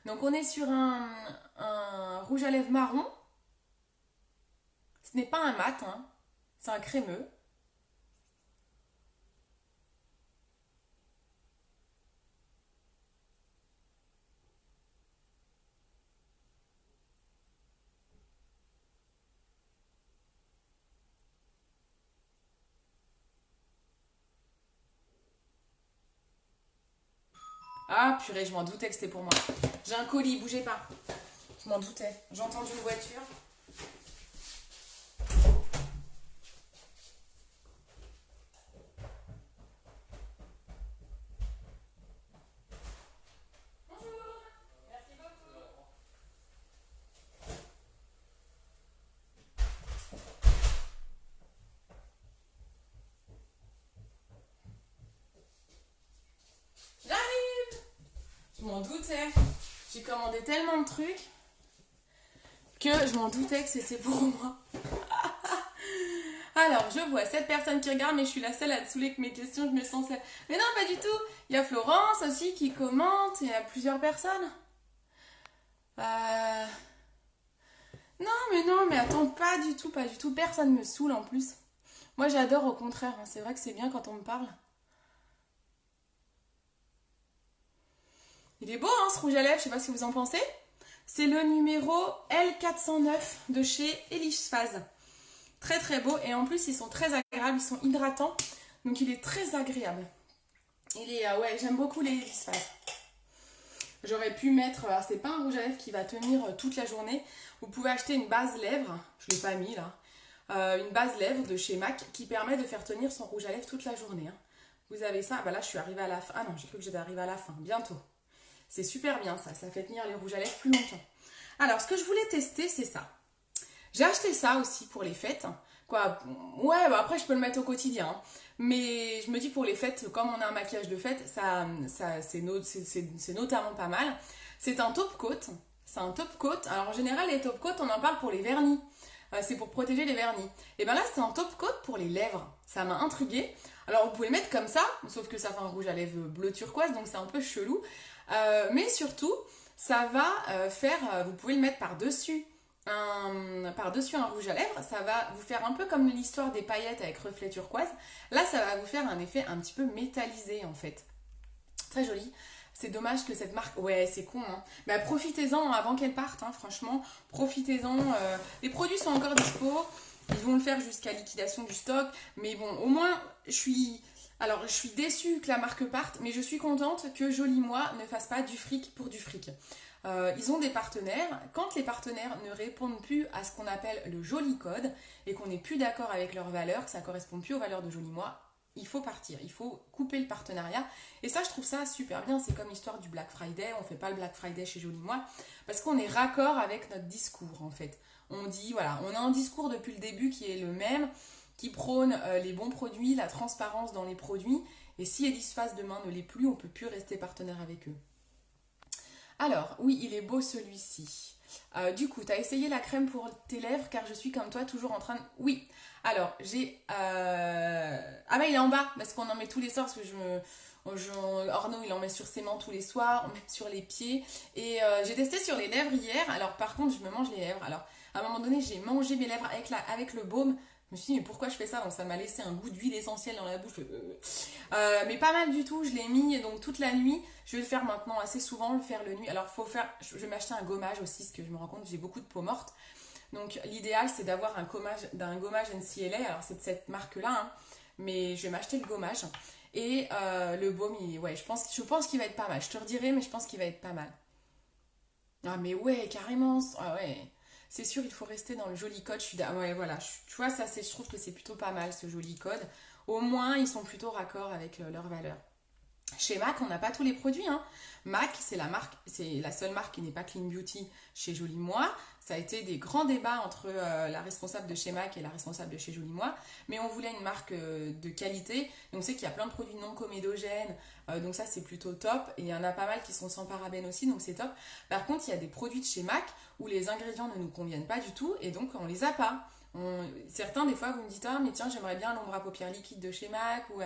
Donc on est sur un rouge à lèvres marron. Ce n'est pas un mat, hein. C'est un crémeux. Ah purée, je m'en doutais que c'était pour moi. J'ai un colis, bougez pas. Je m'en doutais. J'ai entendu une voiture. Bonjour. Merci beaucoup. m'en doutais. J'ai commandé tellement de trucs que je m'en doutais que c'était pour moi. Alors, je vois 7 personnes qui regardent, mais je suis la seule à te saouler avec mes questions, je me sens seule. Mais non, pas du tout. Il y a Florence aussi qui commente, il y a plusieurs personnes. Euh... Non, mais attends, pas du tout, pas du tout. Personne me saoule en plus. Moi, j'adore au contraire, hein. C'est vrai que c'est bien quand on me parle. Il est beau, hein, ce rouge à lèvres, je sais pas ce que vous en pensez. C'est le numéro L409 de chez Elish Phase. Très très beau et en plus ils sont très agréables, ils sont hydratants, donc il est très agréable. Ouais, j'aime beaucoup les Elish Phase. J'aurais pu mettre, alors c'est pas un rouge à lèvres qui va tenir toute la journée. Vous pouvez acheter une base lèvres, je l'ai pas mis là, une base lèvres de chez MAC qui permet de faire tenir son rouge à lèvres toute la journée. Hein. Vous avez ça, bah là je suis arrivée à la fin. Ah non, j'ai cru que j'étais arrivée à la fin, bientôt. C'est super bien ça fait tenir les rouges à lèvres plus longtemps. Alors ce que je voulais tester c'est ça. J'ai acheté ça aussi pour les fêtes. Quoi, ouais, bah après je peux le mettre au quotidien. Hein. Mais je me dis pour les fêtes, comme on a un maquillage de fête, c'est notamment pas mal. C'est un top coat. C'est un top coat. Alors en général, les top coats, on en parle pour les vernis. C'est pour protéger les vernis. Et bien là, c'est un top coat pour les lèvres. Ça m'a intriguée. Alors vous pouvez le mettre comme ça, sauf que ça fait un rouge à lèvres bleu turquoise, donc c'est un peu chelou. Mais surtout, ça va vous pouvez le mettre par-dessus un rouge à lèvres, ça va vous faire un peu comme l'histoire des paillettes avec reflet turquoise. Là, ça va vous faire un effet un petit peu métallisé en fait. Très joli. C'est dommage que cette marque... Ouais, c'est con, hein. Bah, profitez-en avant qu'elle parte, hein, franchement. Profitez-en. Les produits sont encore dispo. Ils vont le faire jusqu'à liquidation du stock. Mais bon, au moins, Alors, je suis déçue que la marque parte, mais je suis contente que Joli Moi ne fasse pas du fric pour du fric. Ils ont des partenaires. Quand les partenaires ne répondent plus à ce qu'on appelle le joli code et qu'on n'est plus d'accord avec leurs valeurs, que ça ne correspond plus aux valeurs de Joli Moi, il faut partir, il faut couper le partenariat. Et ça, je trouve ça super bien. C'est comme l'histoire du Black Friday. On ne fait pas le Black Friday chez Joli Moi parce qu'on est raccord avec notre discours en fait. On dit, voilà, on a un discours depuis le début qui est le même, qui prône les bons produits, la transparence dans les produits. Et si Edisface demain ne l'est plus, on ne peut plus rester partenaire avec eux. Alors, oui, il est beau celui-ci. Du coup, tu as essayé la crème pour tes lèvres car je suis comme toi toujours en train de... Oui, alors j'ai... Ah bah il est en bas parce qu'on en met tous les soirs parce que Orno il en met sur ses mains tous les soirs, on met sur les pieds. Et j'ai testé sur les lèvres hier. Alors par contre, je me mange les lèvres. Alors à un moment donné, j'ai mangé mes lèvres avec le baume. Je me suis dit, mais pourquoi je fais ça? Donc ça m'a laissé un goût d'huile essentielle dans la bouche. Mais pas mal du tout, je l'ai mis donc toute la nuit. Je vais le faire maintenant assez souvent, le faire le nuit. Alors je vais m'acheter un gommage aussi, parce que je me rends compte que j'ai beaucoup de peau morte. Donc l'idéal c'est d'avoir un gommage NCLA. Alors c'est de cette marque-là, hein. Mais je vais m'acheter le gommage. Et le baume, ouais, je pense qu'il va être pas mal. Je te redirai, mais je pense qu'il va être pas mal. Ah mais ouais, carrément. Ah ouais. C'est sûr, il faut rester dans le joli code. Ouais, voilà. Tu vois, je trouve que c'est plutôt pas mal ce joli code. Au moins, ils sont plutôt raccords avec leurs valeurs. Chez MAC, on n'a pas tous les produits. Hein. MAC, c'est la seule marque qui n'est pas Clean Beauty chez Joli Moi. Ça a été des grands débats entre la responsable de chez MAC et la responsable de chez Joli Moi. Mais on voulait une marque de qualité. Et on sait qu'il y a plein de produits non comédogènes. Donc ça, c'est plutôt top. Et il y en a pas mal qui sont sans parabènes aussi. Donc c'est top. Par contre, il y a des produits de chez MAC où les ingrédients ne nous conviennent pas du tout. Et donc, on les a pas. Certains, des fois, vous me dites « Ah, mais tiens, j'aimerais bien l'ombre à paupières liquide de chez MAC. » Ou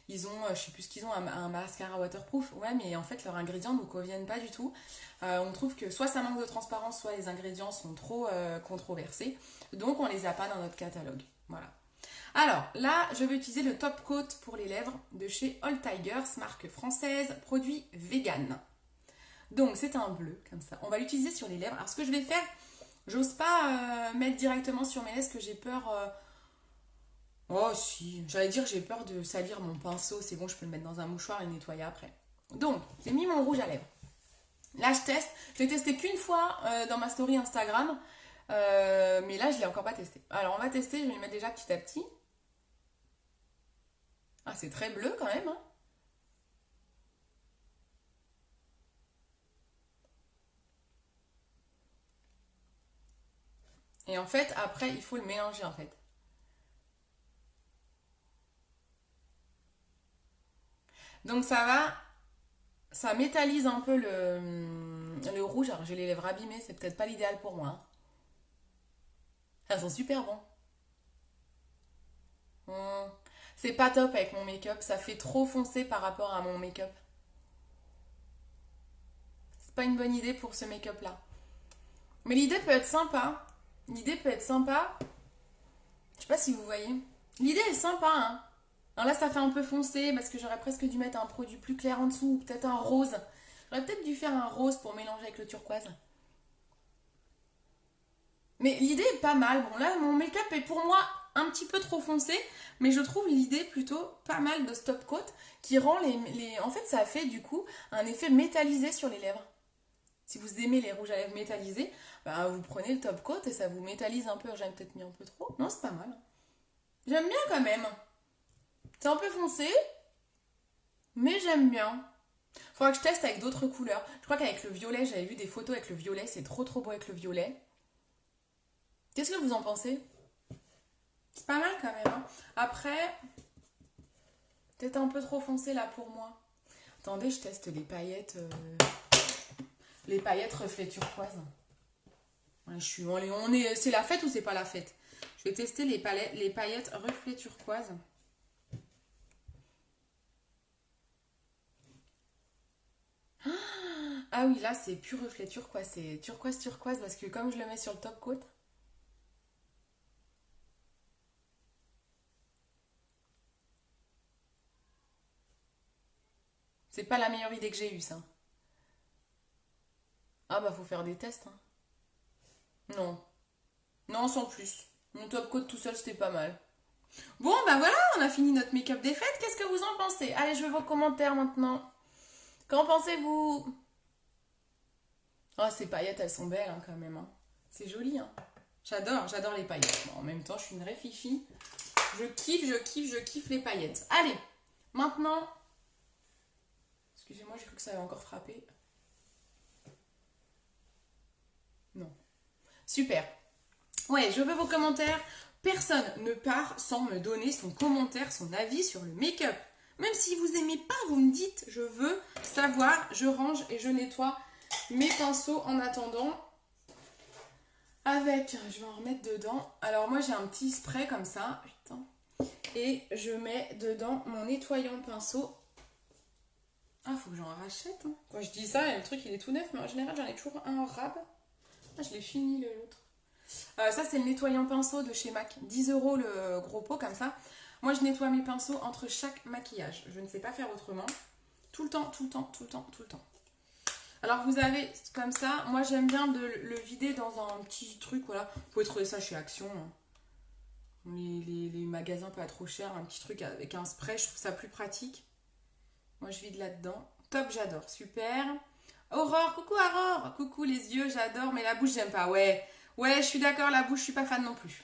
ils ont, je sais plus ce qu'ils ont, un mascara waterproof. Ouais, mais en fait, leurs ingrédients ne nous conviennent pas du tout. On trouve que soit ça manque de transparence, soit les ingrédients sont trop controversés. Donc, on les a pas dans notre catalogue. Voilà. Alors, là, je vais utiliser le Top Coat pour les lèvres de chez All Tigers, marque française, produit vegan. Donc, c'est un bleu, comme ça. On va l'utiliser sur les lèvres. Alors, ce que je vais faire, j'ose pas mettre directement sur mes lèvres parce que j'ai peur... Oh si, j'allais dire j'ai peur de salir mon pinceau, c'est bon, je peux le mettre dans un mouchoir et le nettoyer après. Donc, j'ai mis mon rouge à lèvres. Là, je teste. Je l'ai testé qu'une fois dans ma story Instagram, mais là, je ne l'ai encore pas testé. Alors, on va tester, je vais le mettre déjà petit à petit. Ah, c'est très bleu quand même, hein. Et en fait, après, il faut le mélanger en fait. Donc, ça va Ça métallise un peu le rouge. Alors j'ai les lèvres abîmées, c'est peut-être pas l'idéal pour moi, hein. Elles sont super bons. Hmm. C'est pas top avec mon make-up, ça fait trop foncé par rapport à mon make-up. C'est pas une bonne idée pour ce make-up là. Mais l'idée peut être sympa. L'idée peut être sympa. Je sais pas si vous voyez. L'idée est sympa, hein. Alors là, ça fait un peu foncé parce que j'aurais presque dû mettre un produit plus clair en dessous, ou peut-être un rose. J'aurais peut-être dû faire un rose pour mélanger avec le turquoise. Mais l'idée est pas mal. Bon, là, mon make-up est pour moi un petit peu trop foncé, mais je trouve l'idée plutôt pas mal de stop coat qui rend En fait, ça fait du coup un effet métallisé sur les lèvres. Si vous aimez les rouges à lèvres métallisés, bah, vous prenez le top coat et ça vous métallise un peu. J'aime peut-être mis un peu trop. Non, c'est pas mal. J'aime bien quand même. C'est un peu foncé, mais j'aime bien. Faudra que je teste avec d'autres couleurs. Je crois qu'avec le violet, j'avais vu des photos avec le violet. C'est trop trop beau avec le violet. Qu'est-ce que vous en pensez? C'est pas mal quand même, hein. Après, peut-être un peu trop foncé là pour moi. Attendez, je teste les paillettes. Les paillettes reflet turquoise. Ouais, c'est la fête ou c'est pas la fête? Je vais tester les paillettes reflet turquoise. Ah oui, là c'est pur reflet turquoise. C'est turquoise parce que comme je le mets sur le top coat. C'est pas la meilleure idée que j'ai eue, ça. Ah bah faut faire des tests, hein. Non. Non, sans plus. Mon top coat tout seul, c'était pas mal. Bon, bah voilà, on a fini notre make-up des fêtes. Qu'est-ce que vous en pensez? Allez, je veux vos commentaires maintenant. Qu'en pensez-vous? Oh, ces paillettes, elles sont belles, hein, quand même, hein. C'est joli, hein. J'adore les paillettes. Bon, en même temps, je suis une vraie fifi. Je kiffe les paillettes. Allez, maintenant... Excusez-moi, j'ai cru que ça avait encore frappé. Non. Super. Ouais, je veux vos commentaires. Personne ne part sans me donner son commentaire, son avis sur le make-up. Même si vous aimez pas, vous me dites, je veux savoir, je range et je nettoie mes pinceaux en attendant. Je vais en remettre dedans. Alors moi j'ai un petit spray comme ça, putain. Et je mets dedans mon nettoyant pinceau. Ah, faut que j'en rachète, hein. Quand je dis ça, le truc il est tout neuf, mais en général j'en ai toujours un en rab. Ah, je l'ai fini l'autre. Ça, c'est le nettoyant pinceau de chez MAC. 10 € le gros pot, comme ça. Moi, je nettoie mes pinceaux entre chaque maquillage. Je ne sais pas faire autrement. Tout le temps, tout le temps, tout le temps, tout le temps. Alors, vous avez comme ça. Moi, j'aime bien de le vider dans un petit truc, voilà. Vous pouvez trouver ça chez Action, hein. Les magasins pas trop chers. Un petit truc avec un spray, je trouve ça plus pratique. Moi, je vide là-dedans. Top, j'adore. Super. Aurore, coucou Aurore. Coucou les yeux, j'adore. Mais la bouche, j'aime pas. Ouais. Ouais, je suis d'accord, la bouche, je suis pas fan non plus.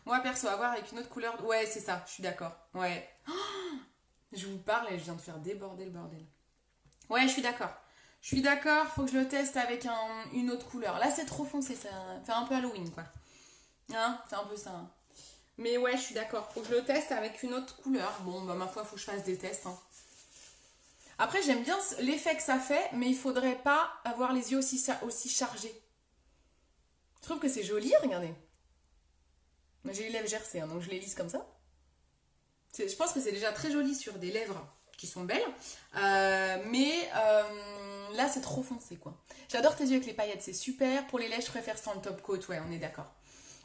Moi, perso, à voir avec une autre couleur. Ouais, c'est ça, je suis d'accord. Ouais. Je vous parle et je viens de faire déborder le bordel. Ouais, je suis d'accord. Je suis d'accord, faut que je le teste avec une autre couleur. Là, c'est trop foncé, ça fait un peu Halloween, quoi. Hein? C'est un peu ça, hein. Mais ouais, je suis d'accord. Faut que je le teste avec une autre couleur. Bon, bah, ma foi, faut que je fasse des tests, hein. Après, j'aime bien l'effet que ça fait, mais il faudrait pas avoir les yeux aussi chargés. Je trouve que c'est joli, regardez. J'ai les lèvres gercées, hein, donc je les lisse comme ça. Je pense que c'est déjà très joli sur des lèvres qui sont belles. Mais là, c'est trop foncé, quoi. J'adore tes yeux avec les paillettes, c'est super. Pour les lèvres, je préfère sans le top coat, ouais, on est d'accord.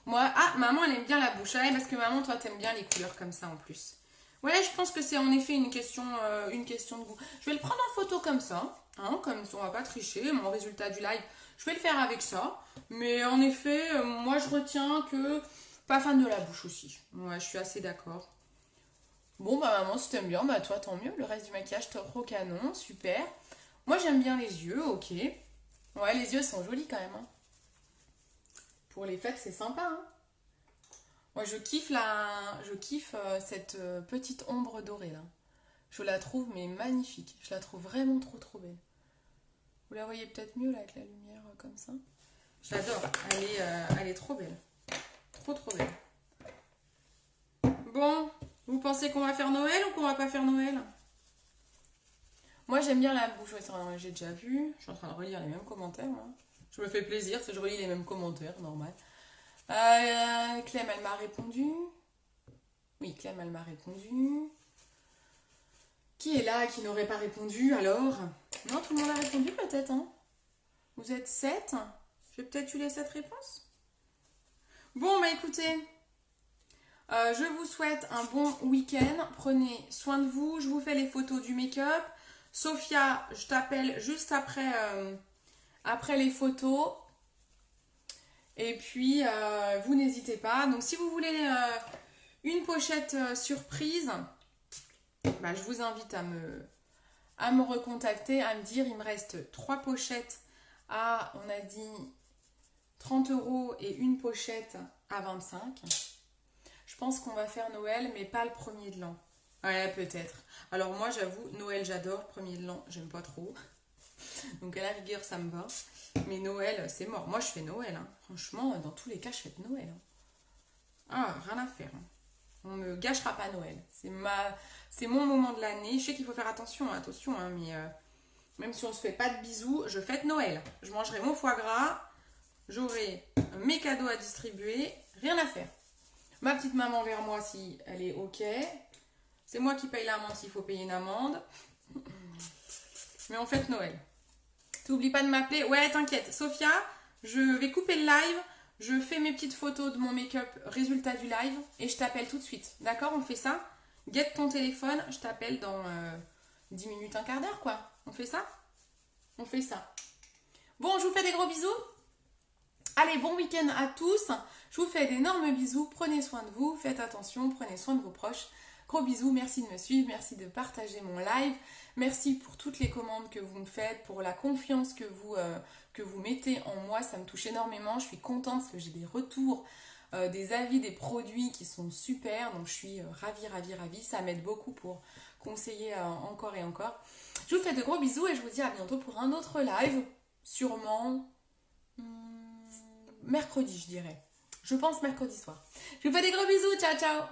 Moi, maman, elle aime bien la bouche. Ah, parce que maman, toi, t'aimes bien les couleurs comme ça en plus. Ouais, je pense que c'est en effet une question de goût. Je vais le prendre en photo comme ça, hein, comme on va pas tricher. Mon résultat du live, je vais le faire avec ça. Mais en effet, moi, je retiens que pas fan de la bouche aussi. Ouais, je suis assez d'accord. Bon, bah maman, si t'aimes bien, bah toi, tant mieux. Le reste du maquillage, trop canon, super. Moi, j'aime bien les yeux, ok. Ouais, les yeux sont jolis quand même, hein. Pour les fêtes, c'est sympa, hein. Moi, je kiffe cette petite ombre dorée, là. Je la trouve, mais magnifique. Je la trouve vraiment trop, trop belle. Vous la voyez peut-être mieux, là, avec la lumière comme ça. J'adore. Elle est trop belle. Trop, trop belle. Bon, vous pensez qu'on va faire Noël ou qu'on va pas faire Noël? Moi, j'aime bien la bouche. Ouais, j'ai déjà vu. Je suis en train de relire les mêmes commentaires, là. Je me fais plaisir, je relis les mêmes commentaires, normal. Clem, elle m'a répondu. Oui, Clem, elle m'a répondu. Qui est là, qui n'aurait pas répondu, alors? Non, tout le monde a répondu, peut-être, hein? Vous êtes 7. Je vais peut-être eu les 7 réponses. Bon, bah écoutez, je vous souhaite un bon week-end. Prenez soin de vous. Je vous fais les photos du make-up. Sophia, je t'appelle juste après les photos. Et puis, vous n'hésitez pas. Donc, si vous voulez une pochette surprise, bah, je vous invite à me recontacter, à me dire, il me reste 3 pochettes à, on a dit, 30 € et une pochette à 25. Je pense qu'on va faire Noël, mais pas le premier de l'an. Ouais, peut-être. Alors moi, j'avoue, Noël, j'adore. Premier de l'an, j'aime pas trop. Donc à la rigueur, ça me va. Mais Noël, c'est mort. Moi, je fais Noël. Hein. Franchement, dans tous les cas, je fais Noël. Hein. Ah, rien à faire. Hein. On me gâchera pas Noël. C'est mon moment de l'année. Je sais qu'il faut faire attention, hein, mais même si on se fait pas de bisous, je fête Noël. Je mangerai mon foie gras, j'aurai mes cadeaux à distribuer, rien à faire. Ma petite maman vers moi si elle est ok. C'est moi qui paye l'amende s'il faut payer une amende. Mais on fête Noël. T'oublies pas de m'appeler. Ouais, t'inquiète. Sophia, je vais couper le live. Je fais mes petites photos de mon make-up résultat du live et je t'appelle tout de suite. D'accord, on fait ça? Guette ton téléphone, je t'appelle dans 10 minutes, un quart d'heure, quoi. On fait ça? On fait ça. Bon, je vous fais des gros bisous. Allez, bon week-end à tous. Je vous fais d'énormes bisous. Prenez soin de vous, faites attention, prenez soin de vos proches. Gros bisous, merci de me suivre, merci de partager mon live. Merci pour toutes les commandes que vous me faites, pour la confiance que vous mettez en moi. Ça me touche énormément. Je suis contente parce que j'ai des retours, des avis, des produits qui sont super. Donc je suis ravie. Ça m'aide beaucoup pour conseiller encore et encore. Je vous fais de gros bisous et je vous dis à bientôt pour un autre live. Sûrement mercredi, je dirais. Je pense mercredi soir. Je vous fais des gros bisous. Ciao, ciao.